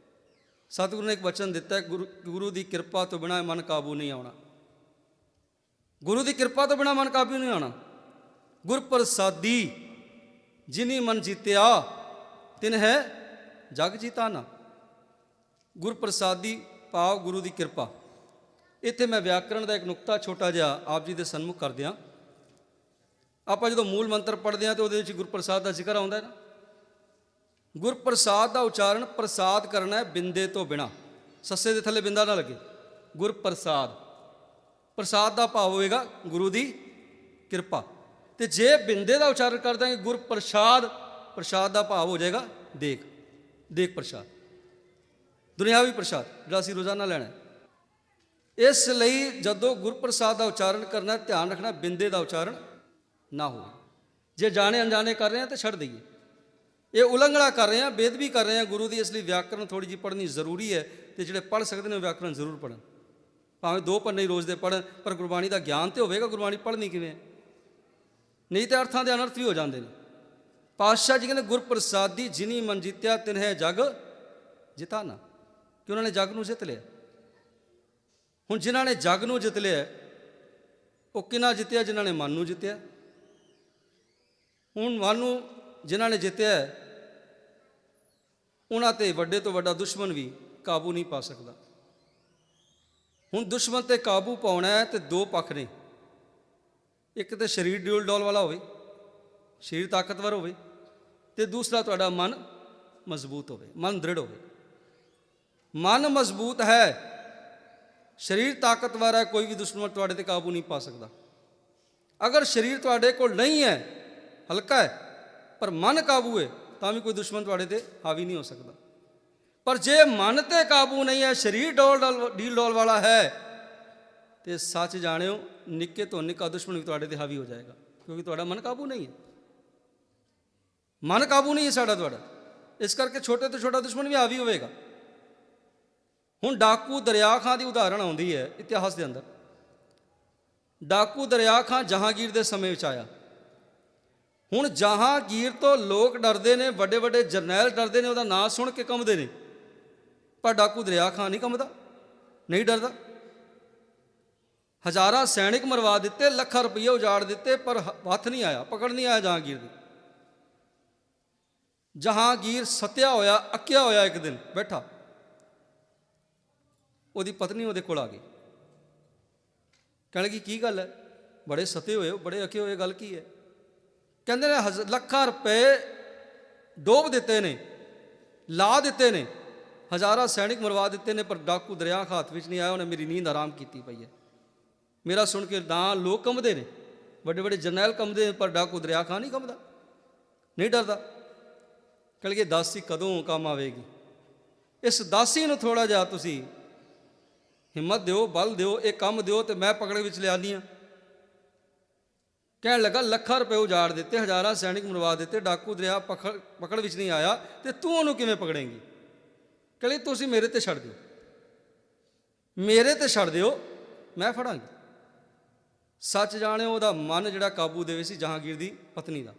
ਸਤਿਗੁਰੂ ਨੇ ਇੱਕ ਵਚਨ ਦਿੱਤਾ, ਗੁਰੂ ਦੀ ਕਿਰਪਾ ਤੋਂ ਬਿਨਾਂ ਮਨ ਕਾਬੂ ਨਹੀਂ ਆਉਣਾ। ਗੁਰੂ ਦੀ ਕਿਰਪਾ ਤੋਂ ਬਿਨਾਂ ਮਨ ਕਾਬੂ ਨਹੀਂ ਆਉਣਾ। ਗੁਰ ਪ੍ਰਸਾਦੀ ਜਿਨੀ ਮਨ ਜੀਤਿਆ ਤਿਨ ਹੈ ਜਗ ਜੀਤਾ ਨਾ। ਗੁਰ ਪ੍ਰਸਾਦੀ ਭਾਵ ਗੁਰੂ ਦੀ ਕਿਰਪਾ। ਇੱਥੇ ਮੈਂ ਵਿਆਕਰਣ ਦਾ ਇੱਕ ਨੁਕਤਾ ਛੋਟਾ ਜਿਹਾ ਆਪ ਜੀ ਦੇ ਸਨਮੁਖ ਕਰਦੇ ਹਾਂ। ਆਪਾਂ ਜਦੋਂ ਮੂਲ ਮੰਤਰ ਪੜ੍ਹਦੇ ਹਾਂ ਤਾਂ ਉਹਦੇ ਵਿੱਚ ਗੁਰਪ੍ਰਸਾਦ ਦਾ ਜ਼ਿਕਰ ਆਉਂਦਾ ਹੈ ਨਾ। ਗੁਰਪ੍ਰਸਾਦ ਦਾ ਉਚਾਰਨ ਪ੍ਰਸਾਦ ਕਰਨਾ ਹੈ ਬਿੰਦੇ ਤੋਂ ਬਿਨਾਂ, ਸੱਸੇ ਦੇ ਥੱਲੇ ਬਿੰਦਾ ਨਾ ਲੱਗੇ। ਗੁਰਪ੍ਰਸਾਦ, ਪ੍ਰਸਾਦ ਦਾ ਭਾਵ ਹੋਵੇਗਾ ਗੁਰੂ ਦੀ ਕਿਰਪਾ। ਤੇ ਜੇ ਬਿੰਦੇ ਦਾ ਉਚਾਰਨ ਕਰ ਦਾਂਗੇ ਗੁਰਪ੍ਰਸਾਦ, ਪ੍ਰਸਾਦ ਦਾ ਭਾਵ ਹੋ ਜਾਏਗਾ ਦੇਖ, ਦੇਖ ਪ੍ਰਸਾਦ, ਦੁਨਿਆਵੀ ਪ੍ਰਸਾਦ ਜਿਹੜਾ ਅਸੀਂ ਰੋਜ਼ਾਨਾ ਲੈਣਾ। ਇਸ ਲਈ ਜਦੋਂ ਗੁਰਪ੍ਰਸਾਦ ਦਾ ਉਚਾਰਨ ਕਰਨਾ, ਧਿਆਨ ਰੱਖਣਾ ਬਿੰਦੇ ਦਾ ਉਚਾਰਨ ਨਾ ਹੋਵੇ। ਜੇ ਜਾਣੇ ਅਣਜਾਣੇ ਕਰ ਰਹੇ ਹਾਂ ਤਾਂ ਛੱਡ ਦਈਏ। ਇਹ ਉਲੰਘਣਾ ਕਰ ਰਹੇ ਹਾਂ, ਬੇਅਦਬੀ ਕਰ ਰਹੇ ਹਾਂ ਗੁਰੂ ਦੀ। ਇਸ ਲਈ ਵਿਆਕਰਣ ਥੋੜ੍ਹੀ ਜਿਹੀ ਪੜ੍ਹਨੀ ਜ਼ਰੂਰੀ ਹੈ। ਅਤੇ ਜਿਹੜੇ ਪੜ੍ਹ ਸਕਦੇ ਨੇ ਉਹ ਵਿਆਕਰਣ ਜ਼ਰੂਰ ਪੜ੍ਹਨ, ਭਾਵੇਂ 2 ਪੰਨੇ ਹੀ ਰੋਜ਼ ਦੇ ਪੜ੍ਹਨ, ਪਰ ਗੁਰਬਾਣੀ ਦਾ ਗਿਆਨ ਤਾਂ ਹੋਵੇਗਾ। ਗੁਰਬਾਣੀ ਪੜ੍ਹਨੀ ਕਿਵੇਂ? ਨਹੀਂ ਤਾਂ ਅਰਥਾਂ ਦੇ ਅਨਰਥ ਵੀ ਹੋ ਜਾਂਦੇ ਨੇ। ਪਾਤਸ਼ਾਹ ਜੀ ਕਹਿੰਦੇ ਗੁਰਪ੍ਰਸਾਦੀ ਜਿਨੀ ਮਨ ਜਿੱਤਿਆ ਤਿਨ ਹੈ ਜਗ ਜਿਤਾਨਾ, ਕਿ ਉਹਨਾਂ ਨੇ ਜਗ ਨੂੰ ਜਿੱਤ ਲਿਆ। ਹੁਣ ਜਿਨ੍ਹਾਂ ਨੇ ਜਗ ਨੂੰ ਜਿੱਤ ਲਿਆ ਉਹ ਕਿਹਨਾਂ ਜਿੱਤਿਆ? ਜਿਨ੍ਹਾਂ ਨੇ ਮਨ ਨੂੰ ਜਿੱਤਿਆ। ਹੁਣ ਮਨ ਨੂੰ ਜਿਨ੍ਹਾਂ ਨੇ ਜਿੱਤਿਆ ਉਹਨਾਂ 'ਤੇ ਵੱਡੇ ਤੋਂ ਵੱਡਾ ਦੁਸ਼ਮਣ ਵੀ ਕਾਬੂ ਨਹੀਂ ਪਾ ਸਕਦਾ। ਹੁਣ ਦੁਸ਼ਮਣ 'ਤੇ ਕਾਬੂ ਪਾਉਣਾ ਹੈ ਤੇ 2 ਪੱਖ ਨੇ। ਇੱਕ ਤਾਂ ਸਰੀਰ ਡਿਉਲ ਡੋਲ ਵਾਲਾ ਹੋਵੇ, ਸਰੀਰ ਤਾਕਤਵਰ ਹੋਵੇ, ਤੇ ਦੂਸਰਾ ਤੁਹਾਡਾ ਮਨ ਮਜ਼ਬੂਤ ਹੋਵੇ, ਮਨ ਦ੍ਰਿੜ ਹੋਵੇ। ਮਨ ਮਜ਼ਬੂਤ ਹੈ, ਸਰੀਰ ਤਾਕਤਵਰ ਹੈ, ਕੋਈ ਵੀ ਦੁਸ਼ਮਣ ਤੁਹਾਡੇ 'ਤੇ ਕਾਬੂ ਨਹੀਂ ਪਾ ਸਕਦਾ। ਅਗਰ ਸਰੀਰ ਤੁਹਾਡੇ ਕੋਲ ਨਹੀਂ ਹੈ, ਹਲਕਾ ਹੈ, ਪਰ ਮਨ ਕਾਬੂ ਹੈ, ਤਾਂ ਵੀ ਕੋਈ ਦੁਸ਼ਮਣ ਤੁਹਾਡੇ 'ਤੇ ਹਾਵੀ ਨਹੀਂ ਹੋ ਸਕਦਾ। ਪਰ ਜੇ ਮਨ 'ਤੇ ਕਾਬੂ ਨਹੀਂ ਹੈ, ਸਰੀਰ ਡੀਲ ਡੋਲ ਵਾਲਾ ਹੈ, ਤੇ ਸੱਚ ਜਾਣਿਓ ਨਿੱਕੇ ਤੋਂ ਨਿੱਕਾ ਦੁਸ਼ਮਣ ਵੀ ਤੁਹਾਡੇ 'ਤੇ ਹਾਵੀ ਹੋ ਜਾਏਗਾ, ਕਿਉਂਕਿ ਤੁਹਾਡਾ ਮਨ ਕਾਬੂ ਨਹੀਂ ਹੈ। ਮਨ ਕਾਬੂ ਨਹੀਂ ਹੈ ਸਾਡਾ ਤੁਹਾਡਾ, ਇਸ ਕਰਕੇ ਛੋਟੇ ਤੋਂ ਛੋਟਾ ਦੁਸ਼ਮਣ ਵੀ ਹਾਵੀ ਹੋਵੇਗਾ। ਹੁਣ ਡਾਕੂ ਦਰਿਆ ਖਾਂ ਦੀ ਉਦਾਹਰਣ ਆਉਂਦੀ ਹੈ ਇਤਿਹਾਸ ਦੇ ਅੰਦਰ। ਡਾਕੂ ਦਰਿਆ ਖਾਂ ਜਹਾਂਗੀਰ ਦੇ ਸਮੇਂ ਵਿੱਚ ਆਇਆ। ਹੁਣ ਜਹਾਂਗੀਰ ਤੋਂ ਲੋਕ ਡਰਦੇ ਨੇ, ਵੱਡੇ ਵੱਡੇ ਜਰਨੈਲ ਡਰਦੇ ਨੇ, ਉਹਦਾ ਨਾਂ ਸੁਣ ਕੇ ਕੰਬਦੇ ਨੇ। ਪਰ ਡਾਕੂ ਦਰਿਆ ਖਾਂ ਨਹੀਂ ਕੰਬਦਾ, ਨਹੀਂ ਡਰਦਾ। ਹਜ਼ਾਰਾਂ ਸੈਨਿਕ ਮਰਵਾ ਦਿੱਤੇ, ਲੱਖਾਂ ਰੁਪਈਏ ਉਜਾੜ ਦਿੱਤੇ, ਪਰ ਹੱਥ ਨਹੀਂ ਆਇਆ, ਪਕੜ ਨਹੀਂ ਆਇਆ ਜਹਾਂਗੀਰ ਦੀ। ਜਹਾਂਗੀਰ ਸੱਤਿਆ ਹੋਇਆ, ਅੱਕਿਆ ਹੋਇਆ ਇੱਕ ਦਿਨ ਬੈਠਾ, ਉਹਦੀ ਪਤਨੀ ਉਹਦੇ ਕੋਲ ਆ ਗਈ। ਕਹਿਣ ਲੱਗੀ ਕੀ ਗੱਲ ਹੈ, ਬੜੇ ਸਤੇ ਹੋਏ ਹੋ, ਬੜੇ ਅੱਕੇ ਹੋਏ, ਗੱਲ ਕੀ ਹੈ? ਕਹਿੰਦੇ ਨੇ ਲੱਖਾਂ ਰੁਪਏ ਡੋਬ ਦਿੱਤੇ ਨੇ, ਲਾ ਦਿੱਤੇ ਨੇ, ਹਜ਼ਾਰਾਂ ਸੈਨਿਕ ਮਰਵਾ ਦਿੱਤੇ ਨੇ, ਪਰ ਡਾਕੂ ਦਰਿਆ ਖਾਂ ਹੱਥ ਵਿੱਚ ਨਹੀਂ ਆਇਆ। ਉਹਨੇ ਮੇਰੀ ਨੀਂਦ ਆਰਾਮ ਕੀਤੀ ਪਈ ਹੈ। ਮੇਰਾ ਸੁਣ ਕੇ ਨਾ ਲੋਕ ਕੰਬਦੇ ਨੇ, ਵੱਡੇ ਵੱਡੇ ਜਰਨੈਲ ਕੰਬਦੇ ਨੇ, ਪਰ ਡਾਕੂ ਦਰਿਆ ਖਾਂ ਨਹੀਂ ਕੰਬਦਾ, ਨਹੀਂ ਡਰਦਾ। ਕਹਿ ਲਈਏ ਦਾਸੀ ਕਦੋਂ ਕੰਮ ਆਵੇਗੀ? ਇਸ ਦਾਸੀ ਨੂੰ ਥੋੜ੍ਹਾ ਜਿਹਾ ਤੁਸੀਂ ਹਿੰਮਤ ਦਿਓ, ਬਲ ਦਿਓ, ਇਹ ਕੰਮ ਦਿਓ ਤੇ ਮੈਂ ਪਕੜ ਵਿੱਚ ਲਿਆਉਂਦੀ ਹਾਂ। ਕਹਿਣ ਲੱਗਾ ਲੱਖਾਂ ਰੁਪਏ ਉਜਾੜ ਦਿੱਤੇ, ਹਜ਼ਾਰਾਂ ਸੈਨਿਕ ਮਰਵਾ ਦਿੱਤੇ, ਡਾਕੂ ਦਰਿਆ ਪਕੜ ਵਿੱਚ ਨਹੀਂ ਆਇਆ, ਤੇ ਤੂੰ ਉਹਨੂੰ ਕਿਵੇਂ ਪਕੜੇਂਗੀ? ਕਹਿੰਦੀ ਤੁਸੀਂ ਮੇਰੇ 'ਤੇ ਛੱਡ ਦਿਓ, ਮੇਰੇ 'ਤੇ ਛੱਡ ਦਿਓ, ਮੈਂ ਫੜਾਂਗੀ। ਸੱਚ ਜਾਣਿਓ ਉਹਦਾ ਮਨ ਜਿਹੜਾ ਕਾਬੂ ਦੇ ਵਿੱਚ ਸੀ, ਜਹਾਂਗੀਰ ਦੀ ਪਤਨੀ ਦਾ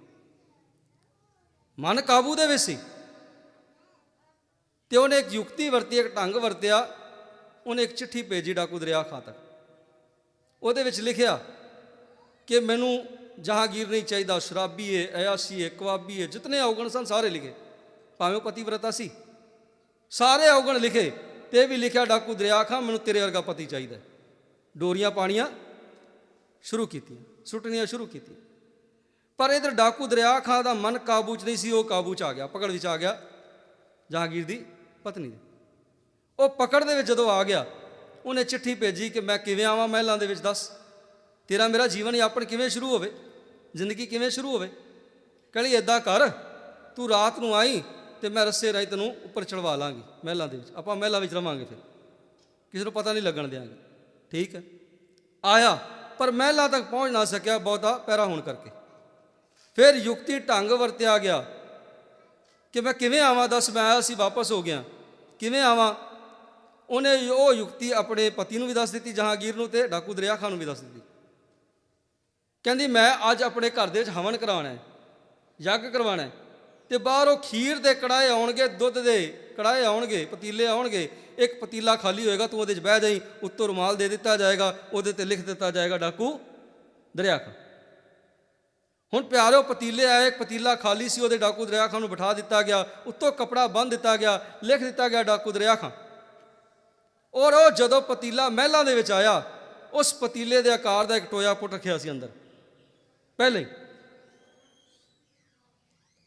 ਮਨ ਕਾਬੂ ਦੇ ਵਿੱਚ ਸੀ, ਤੇ ਉਹਨੇ ਇੱਕ ਯੁਕਤੀ ਵਰਤੀ, ਇੱਕ ਢੰਗ ਵਰਤਿਆ। ਉਹਨੇ ਇੱਕ ਚਿੱਠੀ ਭੇਜੀ ਡਾਕੂ ਦਰਿਆ ਖਾਂ ਤੱਕ। ਉਹਦੇ ਵਿੱਚ ਲਿਖਿਆ ਕਿ ਮੈਨੂੰ ਜਹਾਂਗੀਰ ਨਹੀਂ ਚਾਹੀਦਾ, ਸ਼ਰਾਬੀ ਹੈ, ਅਯਾਸੀ ਹੈ, ਕਵਾਬੀ ਹੈ, ਜਿਤਨੇ ਔਗਣ ਸਨ ਸਾਰੇ ਲਿਖੇ। ਭਾਵੇਂ ਉਹ ਪਤੀਵਰਤਾ ਸੀ, ਸਾਰੇ ਔਗਣ ਲਿਖੇ, ਤੇ ਵੀ ਲਿਖਿਆ ਡਾਕੂ ਦਰਿਆ ਖਾਂ ਮੈਨੂੰ ਤੇਰੇ ਵਰਗਾ ਪਤੀ ਚਾਹੀਦਾ। ਡੋਰੀਆਂ ਪਾਣੀਆਂ ਸ਼ੁਰੂ ਕੀਤੀਆਂ, ਸੁੱਟਣੀਆਂ ਸ਼ੁਰੂ ਕੀਤੀਆਂ। ਪਰ ਇੱਧਰ ਡਾਕੂ ਦਰਿਆ ਖਾਂ ਦਾ ਮਨ ਕਾਬੂ 'ਚ ਨਹੀਂ ਸੀ, ਉਹ ਕਾਬੂ 'ਚ ਆ ਗਿਆ, ਪਕੜ ਵਿੱਚ ਆ ਗਿਆ ਜਹਾਂਗੀਰ ਦੀ ਪਤਨੀ ਦੇ। ਉਹ ਪਕੜ ਦੇ ਵਿੱਚ ਜਦੋਂ ਆ ਗਿਆ, ਉਹਨੇ ਚਿੱਠੀ ਭੇਜੀ ਕਿ ਮੈਂ ਕਿਵੇਂ ਆਵਾਂ ਮਹਿਲਾਂ ਦੇ ਵਿੱਚ, ਦੱਸ ਤੇਰਾ ਮੇਰਾ ਜੀਵਨ ਯਾਪਨ ਕਿਵੇਂ ਸ਼ੁਰੂ ਹੋਵੇ, ਜ਼ਿੰਦਗੀ ਕਿਵੇਂ ਸ਼ੁਰੂ ਹੋਵੇ? ਕਹਿੰਦੀ ਇੱਦਾਂ ਕਰ, ਤੂੰ ਰਾਤ ਨੂੰ ਆਈ ਤੇ ਮੈਂ ਰੱਸੇ ਰਾਹੀਂ ਤੈਨੂੰ ਉੱਪਰ ਚੜਵਾ ਲਾਂਗੀ ਮਹਿਲਾਂ ਦੇ ਵਿੱਚ, ਆਪਾਂ ਮਹਿਲਾਂ ਵਿੱਚ ਰਵਾਂਗੇ, ਫਿਰ ਕਿਸੇ ਨੂੰ ਪਤਾ ਨਹੀਂ ਲੱਗਣ ਦਿਆਂਗੇ। ਠੀਕ ਹੈ। ਆਇਆ, ਪਰ ਮਹਿਲਾਂ ਤੱਕ ਪਹੁੰਚ ਨਾ ਸਕਿਆ, ਬਹੁਤਾ ਪੈਰਾ ਹੋਣ ਕਰਕੇ। ਫਿਰ ਯੁਕਤੀ ਢੰਗ ਵਰਤਿਆ ਗਿਆ ਕਿ ਮੈਂ ਕਿਵੇਂ ਆਵਾਂ, ਦੱਸ ਮੈਂ ਆਇਆ ਸੀ, ਵਾਪਸ ਹੋ ਗਿਆ, ਕਿਵੇਂ ਆਵਾਂ? ਉਹਨੇ ਉਹ ਯੁਕਤੀ ਆਪਣੇ ਪਤੀ ਨੂੰ ਵੀ ਦੱਸ ਦਿੱਤੀ ਜਹਾਂਗੀਰ ਨੂੰ, ਤੇ ਡਾਕੂ ਦਰਿਆ ਖਾਨ ਨੂੰ ਵੀ ਦੱਸ ਦਿੱਤੀ। ਕਹਿੰਦੀ ਮੈਂ ਅੱਜ ਆਪਣੇ ਘਰ ਦੇ ਵਿੱਚ ਹਵਨ ਕਰਵਾਉਣਾ ਹੈ, ਯੱਗ ਕਰਵਾਉਣਾ ਹੈ, ਤੇ ਬਾਹਰੋਂ ਖੀਰ ਦੇ ਕੜਾਏ ਆਉਣਗੇ, ਦੁੱਧ ਦੇ ਕੜਾਏ ਆਉਣਗੇ, ਪਤੀਲੇ ਆਉਣਗੇ, ਇੱਕ ਪਤੀਲਾ ਖਾਲੀ ਹੋਏਗਾ, ਤੂੰ ਉਹਦੇ 'ਚ ਬਹਿ ਜਾਈਂ, ਉੱਤੋਂ ਰੁਮਾਲ ਦੇ ਦਿੱਤਾ ਜਾਏਗਾ, ਉਹਦੇ 'ਤੇ ਲਿਖ ਦਿੱਤਾ ਜਾਏਗਾ ਡਾਕੂ ਦਰਿਆ ਖਾਨ। ਹੁਣ ਪਿਆਰਿਓ ਪਤੀਲੇ ਆਏ, ਇੱਕ ਪਤੀਲਾ ਖਾਲੀ ਸੀ, ਉਹਦੇ ਡਾਕੂ ਦਰਿਆ ਖਾਨ ਨੂੰ ਬਿਠਾ ਦਿੱਤਾ ਗਿਆ, ਉੱਤੋਂ ਕੱਪੜਾ ਬੰਨ੍ਹ ਦਿੱਤਾ ਗਿਆ, ਲਿਖ ਦਿੱਤਾ ਗਿਆ ਡਾਕੂ ਦਰਿਆ ਖਾਨ। ਔਰ ਉਹ ਜਦੋਂ ਪਤੀਲਾ ਮਹਿਲਾਂ ਦੇ ਵਿੱਚ ਆਇਆ, ਉਸ ਪਤੀਲੇ ਦੇ ਆਕਾਰ ਦਾ ਇੱਕ ਟੋਇਆ ਪੁੱਟ ਰੱਖਿਆ ਸੀ ਅੰਦਰ ਪਹਿਲੇ ਹੀ।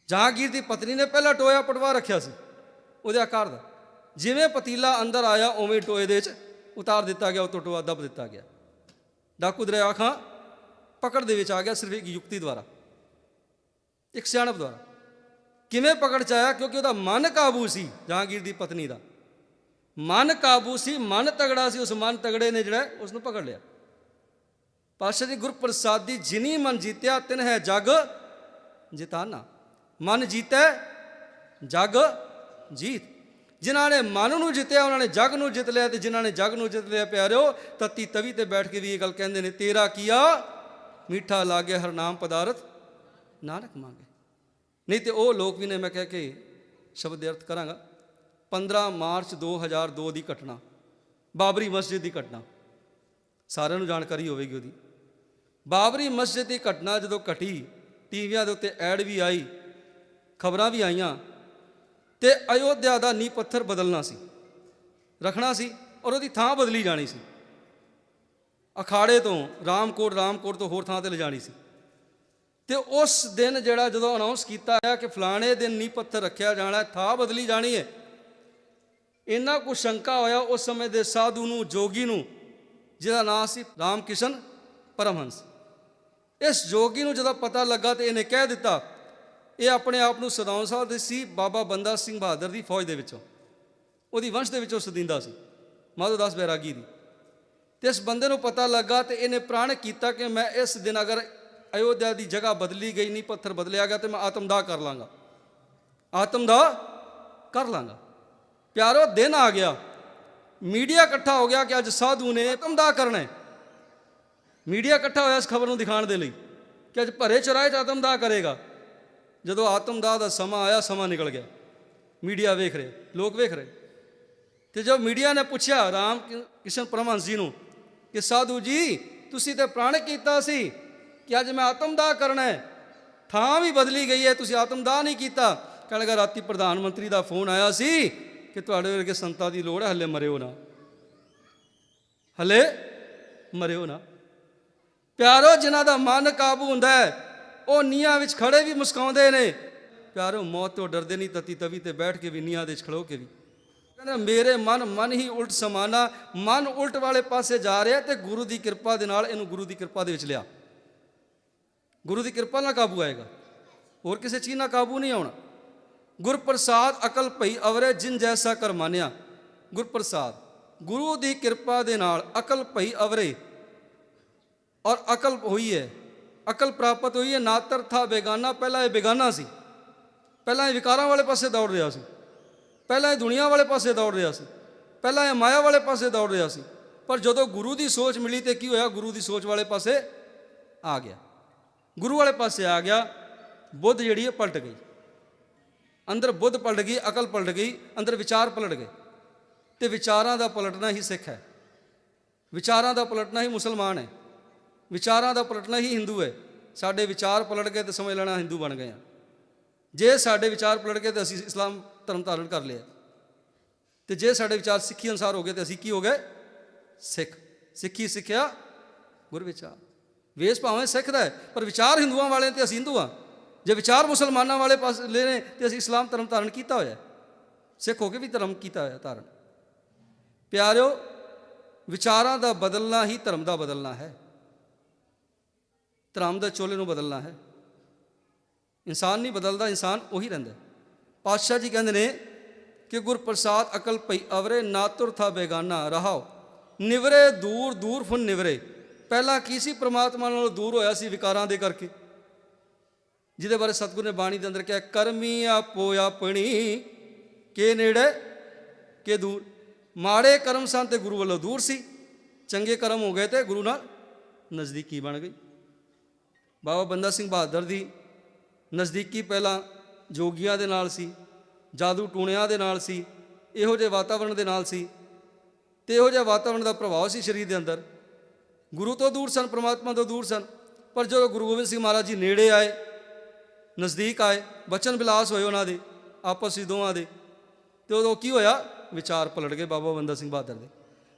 ਜਹਾਂਗੀਰ ਦੀ ਪਤਨੀ ਨੇ ਪਹਿਲਾਂ ਟੋਇਆ ਪਟਵਾ ਰੱਖਿਆ ਸੀ ਉਹਦੇ ਆਕਾਰ ਦਾ। ਜਿਵੇਂ ਪਤੀਲਾ ਅੰਦਰ ਆਇਆ ਉਵੇਂ ਟੋਏ ਦੇ ਵਿੱਚ ਉਤਾਰ ਦਿੱਤਾ ਗਿਆ, ਉੱਤੋਂ ਟੋਆ ਦੱਬ ਦਿੱਤਾ ਗਿਆ। ਡਾਕੂ ਦਰਿਆ ਖਾਨ ਪਕੜ ਦੇ ਵਿੱਚ ਆ ਗਿਆ, ਸਿਰਫ ਇੱਕ ਯੁਕਤੀ ਦੁਆਰਾ, ਇੱਕ ਸਿਆਣਪ ਦੁਆਰਾ। ਕਿਵੇਂ ਪਕੜ 'ਚ ਆਇਆ? ਕਿਉਂਕਿ ਉਹਦਾ ਮਨ ਕਾਬੂ ਸੀ, ਜਹਾਂਗੀਰ ਦੀ ਪਤਨੀ ਦਾ ਮਨ ਕਾਬੂ ਸੀ, ਮਨ ਤਗੜਾ ਸੀ। ਉਸ ਮਨ ਤਗੜੇ ਨੇ ਜਿਹੜਾ ਉਸ ਨੂੰ ਪਕੜ ਲਿਆ। ਪਾਤਸ਼ਾਹ ਜੀ ਗੁਰਪ੍ਰਸਾਦੀ ਜਿਨੀ ਮਨ ਜੀਤਿਆ ਤਿਨ ਹੈ ਜਗ ਜਿਤਾਨਾ। ਮਨ ਜੀਤੈ ਜਗ ਜੀਤ। ਜਿਨ੍ਹਾਂ ਨੇ ਮਨ ਨੂੰ ਜਿੱਤਿਆ ਉਹਨਾਂ ਨੇ ਜਗ ਨੂੰ ਜਿੱਤ ਲਿਆ, ਤੇ ਜਿਨ੍ਹਾਂ ਨੇ ਜਗ ਨੂੰ ਜਿੱਤ ਲਿਆ ਪਿਆਰਿਓ, ਤਤੀ ਤਵੀ ਤੇ ਬੈਠ ਕੇ ਵੀ ਇਹ ਗੱਲ ਕਹਿੰਦੇ ਨੇ, ਤੇਰਾ ਕੀਆ ਮਿੱਠਾ ਲਾਗੇ ਹਰ ਨਾਮ ਪਦਾਰਥ ਨਾਨਕ ਮੰਗੇ। ਨਹੀਂ ਤੇ ਉਹ ਲੋਕ ਵੀ ਨੇ, ਮੈਂ ਕਹਿ ਕੇ ਸ਼ਬਦ ਦੇ ਅਰਥ ਕਰਾਂਗਾ। 15 ਮਾਰਚ 2002 ਦੀ ਘਟਨਾ, ਬਾਬਰੀ ਮਸਜਿਦ ਦੀ ਘਟਨਾ, ਸਾਰਿਆਂ ਨੂੰ ਜਾਣਕਾਰੀ ਹੋਵੇਗੀ ਉਹਦੀ। ਬਾਬਰੀ ਮਸਜਿਦ ਦੀ ਘਟਨਾ ਜਦੋਂ ਘਟੀ, ਟੀਵੀਆਂ ਦੇ ਉੱਤੇ ਐਡ ਵੀ ਆਈ, ਖਬਰਾਂ ਵੀ ਆਈਆਂ, ਤੇ ਅਯੋਧਿਆ ਦਾ ਨੀਂਹ ਪੱਥਰ ਬਦਲਣਾ ਸੀ, ਰੱਖਣਾ ਸੀ, ਔਰ ਉਹਦੀ ਥਾਂ ਬਦਲੀ ਜਾਣੀ ਸੀ। ਅਖਾੜੇ ਤੋਂ ਰਾਮਕੋਟ ਤੋਂ ਹੋਰ ਥਾਂ 'ਤੇ ਲਿਜਾਣੀ ਸੀ। ਤੇ ਉਸ ਦਿਨ ਜਿਹੜਾ ਜਦੋਂ ਅਨਾਉਂਸ ਕੀਤਾ ਗਿਆ ਕਿ ਫਲਾਣੇ ਦਿਨ ਨੀਂਹ ਪੱਥਰ ਰੱਖਿਆ ਜਾਣਾ, ਥਾਂ ਬਦਲੀ ਜਾਣੀ ਹੈ, ਇੰਨਾ ਕੁ ਸ਼ੰਕਾ ਹੋਇਆ ਉਸ ਸਮੇਂ ਦੇ ਸਾਧੂ ਨੂੰ, ਜੋਗੀ ਨੂੰ, ਜਿਹਦਾ ਨਾਂ ਸੀ ਰਾਮ ਕਿਸ਼ਨ ਪਰਮਹੰਸ। ਇਸ ਜੋਗੀ ਨੂੰ ਜਦੋਂ ਪਤਾ ਲੱਗਾ ਤੇ ਇਹਨੇ ਕਹਿ ਦਿੱਤਾ, ਇਹ ਆਪਣੇ ਆਪ ਨੂੰ ਸਦਾਉਂ ਸਾਹਿਬ ਦੇ ਸੀ, ਬਾਬਾ ਬੰਦਾ ਸਿੰਘ ਬਹਾਦਰ ਦੀ ਫੌਜ ਦੇ ਵਿੱਚੋਂ, ਉਹਦੀ ਵੰਸ਼ ਦੇ ਵਿੱਚੋਂ ਸਦਿੰਦਾ ਸੀ, ਮਾਧੋ ਦਾਸ ਬੈਰਾਗੀ ਦੀ। ਤੇ ਇਸ ਬੰਦੇ ਨੂੰ ਪਤਾ ਲੱਗਾ ਤੇ ਇਹਨੇ ਪ੍ਰਣ ਕੀਤਾ ਕਿ ਮੈਂ ਇਸ ਦਿਨ ਅਗਰ ਅਯੋਧਿਆ ਦੀ ਜਗ੍ਹਾ ਬਦਲੀ ਗਈ, ਨੀਂਹ ਪੱਥਰ ਬਦਲਿਆ ਗਿਆ, ਤੇ ਮੈਂ ਆਤਮਦਾਹ ਕਰ ਲਾਂਗਾ, ਆਤਮਦਾਹ ਕਰ ਲਾਂਗਾ। ਪਿਆਰੋ ਦਿਨ ਆ ਗਿਆ, ਮੀਡੀਆ ਇਕੱਠਾ ਹੋ ਗਿਆ ਕਿ ਅੱਜ ਸਾਧੂ ਨੇ ਆਤਮਦਾਹ ਕਰਨਾ ਹੈ। ਮੀਡੀਆ ਇਕੱਠਾ ਹੋਇਆ ਇਸ ਖਬਰ ਨੂੰ ਦਿਖਾਉਣ ਦੇ ਲਈ ਕਿ ਅੱਜ ਭਰੇ ਚੁਰਾਏ 'ਚ ਆਤਮਦਾਹ ਕਰੇਗਾ। ਜਦੋਂ ਆਤਮਦਾਹ ਦਾ ਸਮਾਂ ਆਇਆ, ਸਮਾਂ ਨਿਕਲ ਗਿਆ, ਮੀਡੀਆ ਵੇਖ ਰਹੇ, ਲੋਕ ਵੇਖ ਰਹੇ। ਤੇ ਜਦੋਂ ਮੀਡੀਆ ਨੇ ਪੁੱਛਿਆ ਰਾਮ ਕਿਸ਼ਨ ਪਰਮਹੰਸ ਜੀ ਨੂੰ ਕਿ ਸਾਧੂ ਜੀ ਤੁਸੀਂ ਤੇ ਪ੍ਰਣ ਕੀਤਾ ਸੀ ਕਿ ਅੱਜ ਮੈਂ ਆਤਮਦਾਹ ਕਰਨਾ ਹੈ, ਥਾਂ ਵੀ ਬਦਲੀ ਗਈ ਹੈ, ਤੁਸੀਂ ਆਤਮਦਾਹ ਨਹੀਂ ਕੀਤਾ। ਕਹਿਣ ਲੱਗਾ ਰਾਤੀ ਪ੍ਰਧਾਨ ਮੰਤਰੀ ਦਾ ਫੋਨ ਆਇਆ ਸੀ ਕਿ ਤੁਹਾਡੇ ਵਰਗੇ ਸੰਤਾਂ ਦੀ ਲੋੜ ਹੈ, ਹਲੇ ਮਰਿਓ ਨਾ, ਹਲੇ ਮਰਿਓ ਨਾ। ਪਿਆਰੋ ਜਿਨ੍ਹਾਂ ਦਾ ਮਨ ਕਾਬੂ ਹੁੰਦਾ ਹੈ, ਉਹ ਨੀਹਾਂ ਵਿੱਚ ਖੜੇ ਵੀ ਮੁਸਕਾਉਂਦੇ ਨੇ। ਪਿਆਰੋ ਮੌਤ ਤੋਂ ਡਰਦੇ ਨਹੀਂ, ਤਤੀ ਤਵੀ ਤੇ ਬੈਠ ਕੇ ਵੀ, ਨੀਹਾਂ ਦੇ ਵਿੱਚ ਖੜੋ ਕੇ ਵੀ। ਕਹਿੰਦਾ ਮੇਰੇ ਮਨ ਹੀ ਉਲਟ ਸਮਾਨਾ, ਮਨ ਉਲਟ ਵਾਲੇ ਪਾਸੇ ਜਾ ਰਿਹਾ, ਤੇ ਗੁਰੂ ਦੀ ਕਿਰਪਾ ਦੇ ਨਾਲ ਇਹਨੂੰ ਗੁਰੂ ਦੀ ਕਿਰਪਾ ਦੇ ਵਿੱਚ ਲਿਆ। ਗੁਰੂ ਦੀ ਕਿਰਪਾ ਨਾਲ ਕਾਬੂ ਆਏਗਾ, ਹੋਰ ਕਿਸੇ ਚੀਜ਼ ਨਾਲ ਕਾਬੂ ਨਹੀਂ ਆਉਣਾ। ਗੁਰਪ੍ਰਸਾਦ ਅਕਲ ਭਈ ਅਵਰੇ ਜਿਨ ਜੈਸਾ ਕਰ ਮਾਨਿਆ। ਗੁਰਪ੍ਰਸਾਦ ਗੁਰੂ ਦੀ ਕਿਰਪਾ ਦੇ ਨਾਲ ਅਕਲ ਭਈ ਅਵਰੇ, ਔਰ ਅਕਲ ਹੋਈ ਹੈ, ਅਕਲ ਪ੍ਰਾਪਤ ਹੋਈ ਹੈ। ਨਾਤਰ ਥਾ ਬੇਗਾਨਾ, ਪਹਿਲਾਂ ਇਹ ਬੇਗਾਨਾ ਸੀ, ਪਹਿਲਾਂ ਇਹ ਵਿਕਾਰਾਂ ਵਾਲੇ ਪਾਸੇ ਦੌੜ ਰਿਹਾ ਸੀ, ਪਹਿਲਾਂ ਇਹ ਦੁਨੀਆ ਵਾਲੇ ਪਾਸੇ ਦੌੜ ਰਿਹਾ ਸੀ, ਪਹਿਲਾਂ ਇਹ ਮਾਇਆ ਵਾਲੇ ਪਾਸੇ ਦੌੜ ਰਿਹਾ ਸੀ। ਪਰ ਜਦੋਂ ਗੁਰੂ ਦੀ ਸੋਚ ਮਿਲੀ ਤੇ ਕੀ ਹੋਇਆ? ਗੁਰੂ ਦੀ ਸੋਚ ਵਾਲੇ ਪਾਸੇ ਆ ਗਿਆ, ਗੁਰੂ ਵਾਲੇ ਪਾਸੇ ਆ ਗਿਆ। ਬੁੱਧ ਜਿਹੜੀ ਹੈ ਪਲਟ ਗਈ, ਅੰਦਰ ਬੁੱਧ ਪਲਟ ਗਈ, ਅਕਲ ਪਲਟ ਗਈ, ਅੰਦਰ ਵਿਚਾਰ ਪਲਟ ਗਏ। ਤੇ ਵਿਚਾਰਾਂ ਦਾ ਪਲਟਣਾ ਹੀ ਸਿੱਖ ਹੈ, ਵਿਚਾਰਾਂ ਦਾ ਪਲਟਣਾ ਹੀ ਮੁਸਲਮਾਨ ਹੈ, ਵਿਚਾਰਾਂ ਦਾ ਪਲਟਣਾ ਹੀ ਹਿੰਦੂ ਹੈ। ਸਾਡੇ ਵਿਚਾਰ ਪਲਟ ਗਏ ਤੇ ਸਮਝ ਲੈਣਾ ਹਿੰਦੂ ਬਣ ਗਏ ਹਾਂ। ਜੇ ਸਾਡੇ ਵਿਚਾਰ ਪਲਟ ਗਏ ਤਾਂ ਅਸੀਂ ਇਸਲਾਮ ਧਰਮ ਧਾਰਨ ਕਰ ਲਿਆ, ਤੇ ਜੇ ਸਾਡੇ ਵਿਚਾਰ ਸਿੱਖੀ ਅਨੁਸਾਰ ਹੋ ਗਏ ਤਾਂ ਅਸੀਂ ਕੀ ਹੋ ਗਏ? ਸਿੱਖ। ਸਿੱਖੀ ਸਿੱਖਿਆ ਗੁਰ ਵਿਚਾਰ। ਵੇਸ ਭਾਵੇਂ ਸਿੱਖ ਦਾ ਹੈ, ਪਰ ਵਿਚਾਰ ਹਿੰਦੂਆਂ ਵਾਲੇ ਤੇ ਅਸੀਂ ਹਿੰਦੂ ਹਾਂ। ਜੇ ਵਿਚਾਰ ਮੁਸਲਮਾਨਾਂ ਵਾਲੇ ਪਾਸੇ ਲੈ ਨੇ ਤੇ ਅਸੀਂ ਇਸਲਾਮ ਧਰਮ ਧਾਰਨ ਕੀਤਾ ਹੋਇਆ, ਸਿੱਖ ਹੋ ਕੇ ਵੀ ਧਰਮ ਕੀਤਾ ਹੋਇਆ ਧਾਰਨ। ਪਿਆਰਿਓ ਵਿਚਾਰਾਂ ਦਾ ਬਦਲਣਾ ਹੀ ਧਰਮ ਦਾ ਬਦਲਣਾ ਹੈ, ਧਰਮ ਦੇ ਚੋਲੇ ਨੂੰ ਬਦਲਣਾ ਹੈ। ਇਨਸਾਨ ਨਹੀਂ ਬਦਲਦਾ, ਇਨਸਾਨ ਉਹੀ ਰਹਿੰਦਾ। ਪਾਤਸ਼ਾਹ ਜੀ ਕਹਿੰਦੇ ਨੇ ਕਿ ਗੁਰਪ੍ਰਸਾਦ ਅਕਲ ਭਈ ਅਵਰੇ ਨਾ ਤੁਰ ਥਾ ਬੇਗਾਨਾ ਰਹਾਓ ਨਿਵਰੇ ਦੂਰ ਦੂਰ ਫੁਨ ਨਿਵਰੇ। ਪਹਿਲਾਂ ਕੀ ਸੀ? ਪ੍ਰਮਾਤਮਾ ਨਾਲੋਂ ਦੂਰ ਹੋਇਆ ਸੀ ਵਿਕਾਰਾਂ ਦੇ ਕਰਕੇ, ਜਿਹਦੇ ਬਾਰੇ ਸਤਿਗੁਰੂ ਨੇ ਬਾਣੀ ਦੇ ਅੰਦਰ ਕਿਹਾ ਕਰਮੀ ਆਪੋ ਆਪਣੀ ਕੇ ਨੇੜੇ ਕੇ ਦੂਰ। ਮਾੜੇ ਕਰਮ ਸਨ ਤੇ ਗੁਰੂ ਵੱਲੋਂ ਦੂਰ ਸੀ, ਚੰਗੇ ਕਰਮ ਹੋ ਗਏ ਤੇ ਗੁਰੂ ਨਾਲ ਨਜ਼ਦੀਕੀ ਬਣ ਗਈ। ਬਾਬਾ ਬੰਦਾ ਸਿੰਘ ਬਹਾਦਰ ਦੀ ਨਜ਼ਦੀਕੀ ਪਹਿਲਾਂ ਜੋਗੀਆਂ ਦੇ ਨਾਲ ਸੀ, ਜਾਦੂ ਟੂਣਿਆਂ ਦੇ ਨਾਲ ਸੀ, ਇਹੋ ਜਿਹੇ ਵਾਤਾਵਰਣ ਦੇ ਨਾਲ ਸੀ, ਤੇ ਇਹੋ ਜਿਹਾ ਵਾਤਾਵਰਣ ਦਾ ਪ੍ਰਭਾਵ ਸੀ ਸਰੀਰ ਦੇ ਅੰਦਰ। ਗੁਰੂ ਤੋਂ ਦੂਰ ਸਨ, ਪਰਮਾਤਮਾ ਤੋਂ ਦੂਰ ਸਨ। ਪਰ ਜਦੋਂ ਗੁਰੂ ਗੋਬਿੰਦ ਸਿੰਘ ਮਹਾਰਾਜ ਜੀ ਨੇੜੇ ਆਏ, ਨਜ਼ਦੀਕ ਆਏ, ਬਚਨ ਵਿਲਾਸ ਹੋਏ ਉਹਨਾਂ ਦੇ ਆਪਸ ਵਿੱਚ ਦੋਵਾਂ ਦੇ, ਤੇ ਉਦੋਂ ਕੀ ਹੋਇਆ? ਵਿਚਾਰ ਪਲਟ ਗਏ ਬਾਬਾ ਬੰਦਾ ਸਿੰਘ ਬਹਾਦਰ ਦੇ।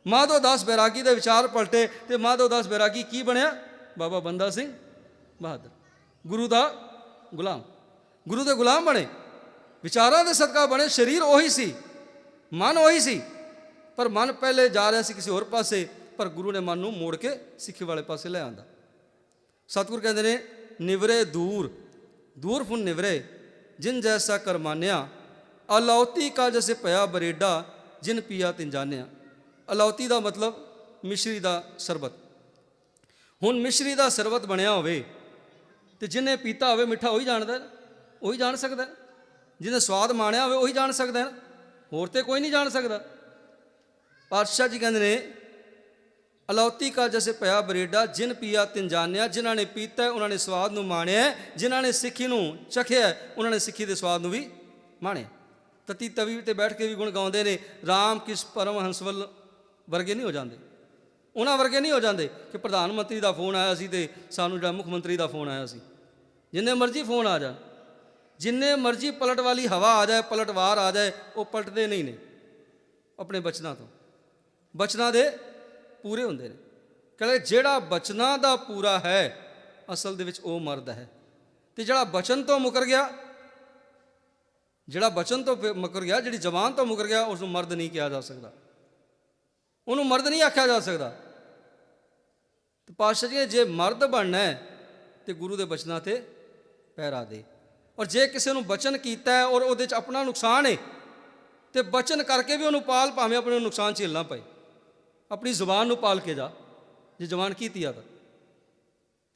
ਮਾਧੋ ਦਾਸ ਬੈਰਾਗੀ ਦੇ ਵਿਚਾਰ ਪਲਟੇ ਤੇ ਮਾਧੋ ਦਾਸ ਬੈਰਾਗੀ ਕੀ ਬਣਿਆ? ਬਾਬਾ ਬੰਦਾ ਸਿੰਘ ਬਹਾਦਰ, ਗੁਰੂ ਦਾ ਗੁਲਾਮ, ਗੁਰੂ ਦੇ ਗੁਲਾਮ ਬਣੇ। ਵਿਚਾਰਾਂ ਦੇ ਸਦਕਾ ਬਣੇ। ਸਰੀਰ ਉਹੀ ਸੀ, ਮਨ ਉਹੀ ਸੀ, ਪਰ ਮਨ ਪਹਿਲੇ ਜਾ ਰਿਹਾ ਸੀ ਕਿਸੇ ਹੋਰ ਪਾਸੇ, ਪਰ ਗੁਰੂ ਨੇ ਮਨ ਨੂੰ ਮੋੜ ਕੇ ਸਿੱਖੀ ਵਾਲੇ ਪਾਸੇ ਲੈ ਆਂਦਾ। ਸਤਿਗੁਰ ਕਹਿੰਦੇ ਨੇ, ਨਿਵਰੇ ਦੂਰ ਦੂਰ ਫੁਨ ਨਿਵਰੇ ਜਿਨ ਜੈਸਾ ਕਰ ਮਾਨਿਆ, ਅਲੌਤੀ ਕਾ ਜੈਸੇ ਭਇਆ ਬਰੇਡਾ ਜਿਨ ਪੀਆ ਤਿਨ ਜਾਣਿਆ। ਅਲੌਤੀ ਦਾ ਮਤਲਬ ਮਿਸ਼ਰੀ ਦਾ ਸਰਬਤ। ਹੁਣ ਮਿਸ਼ਰੀ ਦਾ ਸਰਬਤ ਬਣਿਆ ਹੋਵੇ ਤੇ ਜਿਹਨੇ ਪੀਤਾ ਹੋਵੇ ਮਿੱਠਾ ਉਹੀ ਜਾਣਦਾ, ਉਹੀ ਜਾਣ ਸਕਦਾ। ਜਿਹਨੇ ਸਵਾਦ ਮਾਣਿਆ ਹੋਵੇ ਉਹੀ ਜਾਣ ਸਕਦਾ, ਹੋਰ ਤੇ ਕੋਈ ਨਹੀਂ ਜਾਣ ਸਕਦਾ। ਪਾਤਸ਼ਾਹ ਜੀ ਕਹਿੰਦੇ ਨੇ, ਅਲੌਤੀ ਕਾ ਜੈਸੇ ਭਇਆ ਬਰੇਡਾ ਜਿਨ ਪੀਆ ਤਿਨ ਜਾਣਿਆ। ਜਿਨ੍ਹਾਂ ਨੇ ਪੀਤਾ ਉਹਨਾਂ ਨੇ ਸਵਾਦ ਨੂੰ ਮਾਣਿਆ, ਜਿਨ੍ਹਾਂ ਨੇ ਸਿੱਖੀ ਨੂੰ ਚਖਿਆ ਉਹਨਾਂ ਨੇ ਸਿੱਖੀ ਦੇ ਸਵਾਦ ਨੂੰ ਵੀ ਮਾਣਿਆ। ਤਤੀ ਤਵੀ ਤੇ ਬੈਠ ਕੇ ਵੀ ਗੁਣ ਗਾਉਂਦੇ ਨੇ, ਰਾਮ ਕਿਸ ਪਰਮ ਹੰਸਵਲ ਵਰਗੇ ਨਹੀਂ ਹੋ ਜਾਂਦੇ, ਉਹਨਾਂ ਵਰਗੇ ਨਹੀਂ ਹੋ ਜਾਂਦੇ ਕਿ ਪ੍ਰਧਾਨ ਮੰਤਰੀ ਦਾ ਫੋਨ ਆਇਆ ਸੀ ਤੇ ਸਾਨੂੰ ਜਿਹੜਾ ਮੁੱਖ ਮੰਤਰੀ ਦਾ ਫੋਨ ਆਇਆ ਸੀ। ਜਿੰਨੇ ਮਰਜ਼ੀ ਫੋਨ ਆ ਜਾਣ, ਜਿੰਨੇ ਮਰਜ਼ੀ ਪਲਟ ਵਾਲੀ ਹਵਾ ਆ ਜਾਏ, ਪਲਟਵਾਰ ਆ ਜਾਏ, ਉਹ ਪਲਟਦੇ ਨਹੀਂ ਨੇ ਆਪਣੇ ਬਚਨਾਂ ਤੋਂ। ਬਚਨਾਂ ਦੇ ਪੂਰੇ ਹੁੰਦੇ ਨੇ। ਕਹਿੰਦੇ ਜਿਹੜਾ ਬਚਨਾਂ ਦਾ ਪੂਰਾ ਹੈ ਅਸਲ ਦੇ ਵਿੱਚ ਉਹ ਮਰਦ ਹੈ, ਤੇ ਜਿਹੜਾ ਬਚਨ ਤੋਂ ਮੁਕਰ ਗਿਆ, ਜਿਹੜਾ ਬਚਨ ਤੋਂ ਮੁਕਰ ਗਿਆ, ਜਿਹੜੀ ਜ਼ਬਾਨ ਤੋਂ ਮੁਕਰ ਗਿਆ, ਉਸ ਨੂੰ ਮਰਦ ਨਹੀਂ ਕਿਹਾ ਜਾ ਸਕਦਾ, ਉਹਨੂੰ ਮਰਦ ਨਹੀਂ ਆਖਿਆ ਜਾ ਸਕਦਾ। ਤੇ ਪਾਤਸ਼ਾਹ ਜੀ ਜੇ ਮਰਦ ਬਣਨਾ ਹੈ ਤੇ ਗੁਰੂ ਦੇ ਬਚਨਾਂ ਤੇ ਪਹਿਰਾ ਦੇ। ਔਰ ਜੇ ਕਿਸੇ ਨੂੰ ਬਚਨ ਕੀਤਾ ਹੈ ਔਰ ਉਹਦੇ 'ਚ ਆਪਣਾ ਨੁਕਸਾਨ ਹੈ ਤੇ ਬਚਨ ਕਰਕੇ ਵੀ ਉਹਨੂੰ ਪਾਲ, ਭਾਵੇਂ ਆਪਣੇ ਨੁਕਸਾਨ ਝੇਲਣਾ ਪਏ। ਆਪਣੀ ਜ਼ੁਬਾਨ ਨੂੰ ਪਾਲ ਕੇ ਜਾ, ਜੇ ਜ਼ੁਬਾਨ ਕੀਤੀ ਆ ਤਾਂ।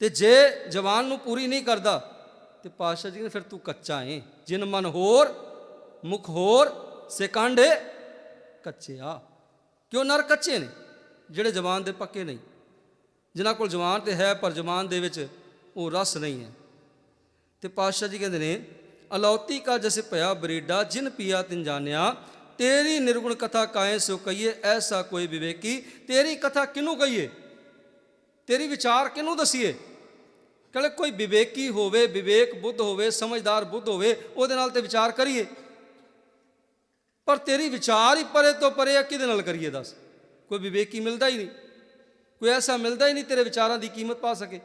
ਤੇ ਜੇ ਜ਼ੁਬਾਨ ਨੂੰ ਪੂਰੀ ਨਹੀਂ ਕਰਦਾ ਤੇ ਪਾਤਸ਼ਾਹ ਜੀ ਨੇ ਫਿਰ ਤੂੰ ਕੱਚਾ ਹੈ। ਜਿਨ ਮਨ ਹੋਰ ਮੁਖ ਹੋਰ ਸੇ ਕਾਂਢੇ ਕੱਚੇ ਆ। ਕਿਉਂ? ਨਰ ਕੱਚੇ ਨੇ ਜਿਹੜੇ ਜ਼ੁਬਾਨ ਦੇ ਪੱਕੇ ਨਹੀਂ, ਜਿਨ੍ਹਾਂ ਕੋਲ ਜ਼ੁਬਾਨ ਤੇ ਹੈ ਪਰ ਜ਼ੁਬਾਨ ਦੇ ਵਿੱਚ ਉਹ ਰਸ ਨਹੀਂ ਹੈ। ਤੇ ਪਾਤਸ਼ਾਹ ਜੀ ਕਹਿੰਦੇ ਨੇ, ਅਲੌਤੀ ਕਾ ਜੈਸੇ ਭਇਆ ਬਰੇਡਾ ਜਿਨ ਪੀਆ ਤਿਨ ਜਾਣਿਆ, ਤੇਰੀ ਨਿਰਗੁਣ ਕਥਾ ਕਾਏ ਸੋ ਕਹੀਏ ਐਸਾ ਕੋਈ ਵਿਵੇਕੀ। ਤੇਰੀ ਕਥਾ ਕਿਹਨੂੰ ਕਹੀਏ, ਤੇਰੀ ਵਿਚਾਰ ਕਿਹਨੂੰ ਦਸੀਏ? ਕਹਿੰਦੇ ਕੋਈ ਵਿਵੇਕੀ ਹੋਵੇ, ਵਿਵੇਕ ਬੁੱਧ ਹੋਵੇ, ਸਮਝਦਾਰ ਬੁੱਧ ਹੋਵੇ, ਉਹਦੇ ਨਾਲ ਤੇ ਵਿਚਾਰ ਕਰੀਏ। ਪਰ ਤੇਰੀ ਵਿਚਾਰ ਹੀ ਪਰੇ ਤੋਂ ਪਰੇ ਆ, ਕਿਹਦੇ ਨਾਲ ਕਰੀਏ ਦੱਸ? ਕੋਈ ਵਿਵੇਕੀ ਮਿਲਦਾ ਹੀ ਨਹੀਂ, ਕੋਈ ਐਸਾ ਮਿਲਦਾ ਹੀ ਨਹੀਂ ਤੇਰੇ ਵਿਚਾਰਾਂ ਦੀ ਕੀਮਤ ਪਾ ਸਕੇ।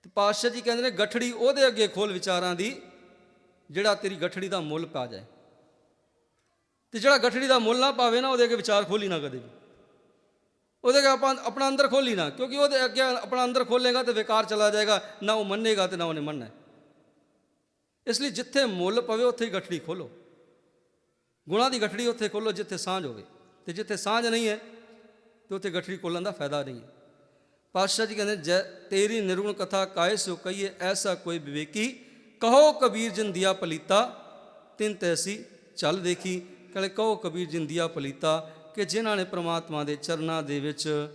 ਤੇ ਪਾਤਸ਼ਾਹ ਜੀ ਕਹਿੰਦੇ ਨੇ, ਗਠੜੀ ਉਹਦੇ ਅੱਗੇ ਖੋਲ ਵਿਚਾਰਾਂ ਦੀ ਜਿਹੜਾ ਤੇਰੀ ਗਠੜੀ ਦਾ ਮੁੱਲ ਪਾ ਜਾਏ। ਤੇ ਜਿਹੜਾ ਗਠੜੀ ਦਾ ਮੁੱਲ ਨਾ ਪਾਵੇ ਨਾ, ਉਹਦੇ ਅੱਗੇ ਵਿਚਾਰ ਖੋਲੀ ਨਾ ਕਦੇ ਵੀ, ਉਹਦੇ ਅੱਗੇ ਆਪਣਾ ਅੰਦਰ ਖੋਲੀ ਨਾ, ਕਿਉਂਕਿ ਉਹਦੇ ਅੱਗੇ ਆਪਣਾ ਅੰਦਰ ਖੋਲੇਗਾ ਤੇ ਵਿਕਾਰ ਚਲਾ ਜਾਏਗਾ, ਨਾ ਉਹ ਮੰਨੇਗਾ ਤੇ ਨਾ ਉਹਨੇ ਮੰਨਣਾ। ਇਸ ਲਈ ਜਿੱਥੇ ਮੁੱਲ ਪਵੇ ਉੱਥੇ ਹੀ ਗਠੜੀ ਖੋਲੋ, ਗੁਣਾਂ ਦੀ ਗਠੜੀ ਉੱਥੇ ਖੋਲੋ ਜਿੱਥੇ ਸਾਂਝ ਹੋਵੇ। ਤੇ ਜਿੱਥੇ ਸਾਂਝ ਨਹੀਂ ਹੈ ਤੇ ਉੱਥੇ ਗਠੜੀ ਖੋਲਣ ਦਾ ਫਾਇਦਾ ਨਹੀਂ ਹੈ। ਪਾਤਸ਼ਾਹ ਜੀ ਕਹਿੰਦੇ, ਜੈ ਤੇਰੀ ਨਿਰਗੁਣ ਕਥਾ ਕਾਏ ਸੋ ਕਹੀਏ ਐਸਾ ਕੋਈ ਵਿਵੇਕੀ, ਕਹੋ ਕਬੀਰ ਜਿਨ ਦਿਆ ਪਲੀਤਾ ਤਿਨ ਤੈਸੀ ਚੱਲ ਦੇਖੀ। ਕਹਿੰਦੇ ਕਹੋ ਕਬੀਰ ਜਿਨ ਦਿਆ ਪਲੀਤਾ, ਕਿ ਜਿਨ੍ਹਾਂ ਨੇ ਪ੍ਰਮਾਤਮਾ ਦੇ ਚਰਨਾਂ ਦੇ ਵਿੱਚ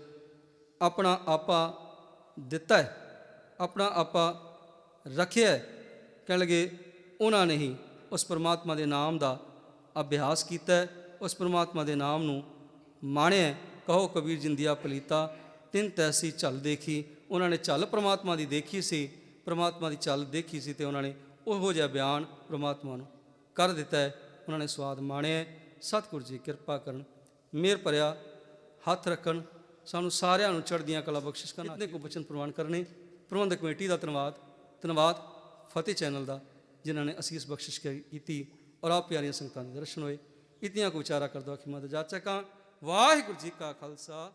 ਆਪਣਾ ਆਪਾ ਦਿੱਤਾ ਹੈ, ਆਪਣਾ ਆਪਾ ਰੱਖਿਆ ਹੈ, ਕਹਿਣ ਲੱਗੇ ਉਹਨਾਂ ਨੇ ਹੀ ਉਸ ਪਰਮਾਤਮਾ ਦੇ ਨਾਮ ਦਾ ਅਭਿਆਸ ਕੀਤਾ ਹੈ, ਉਸ ਪਰਮਾਤਮਾ ਦੇ ਨਾਮ ਨੂੰ ਮਾਣਿਆ। ਕਹੋ ਕਬੀਰ ਜਿਨ ਦਿਆ ਪਲੀਤਾ ਤਿਨ ਤੈਸੀ ਚੱਲ ਦੇਖੀ। ਉਹਨਾਂ ਨੇ ਚੱਲ ਪਰਮਾਤਮਾ ਦੀ ਦੇਖੀ ਸੀ, ਪਰਮਾਤਮਾ ਦੀ ਚੱਲ ਦੇਖੀ ਸੀ, ਤੇ ਉਹਨਾਂ ਨੇ ਉਹੋ ਜਿਹਾ ਬਿਆਨ ਪਰਮਾਤਮਾ ਨੂੰ ਕਰ ਦਿੱਤਾ ਹੈ, ਉਹਨਾਂ ਨੇ ਸਵਾਦ ਮਾਣਿਆ। ਸਤਿਗੁਰ ਜੀ ਕਿਰਪਾ ਕਰਨ, ਮਿਹਰ ਭਰਿਆ ਹੱਥ ਰੱਖਣ, ਸਾਨੂੰ ਸਾਰਿਆਂ ਨੂੰ ਚੜ੍ਹਦੀਆਂ ਕਲਾ ਬਖਸ਼ਿਸ਼ ਕਰਨ। ਇਤਨੇ ਕੋ ਬਚਨ ਪ੍ਰਵਾਨ ਕਰਨੇ। ਪ੍ਰਬੰਧਕ ਕਮੇਟੀ ਦਾ ਧੰਨਵਾਦ ਫਤਿਹ ਚੈਨਲ ਦਾ, ਜਿਨ੍ਹਾਂ ਨੇ ਅਸੀਸ ਬਖਸ਼ਿਸ਼ ਕੀਤੀ ਔਰ ਆਪ ਪਿਆਰੀਆਂ ਸੰਗਤਾਂ ਦੇ ਦਰਸ਼ਨ ਹੋਏ। ਇਤਨੀਆਂ ਕੋ ਵਿਚਾਰਾ ਕਰ ਦੋ ਅਖਿ ਮਦ ਜਾਚਕਾਂ। ਵਾਹਿਗੁਰੂ ਜੀ ਕਾ ਖਾਲਸਾ।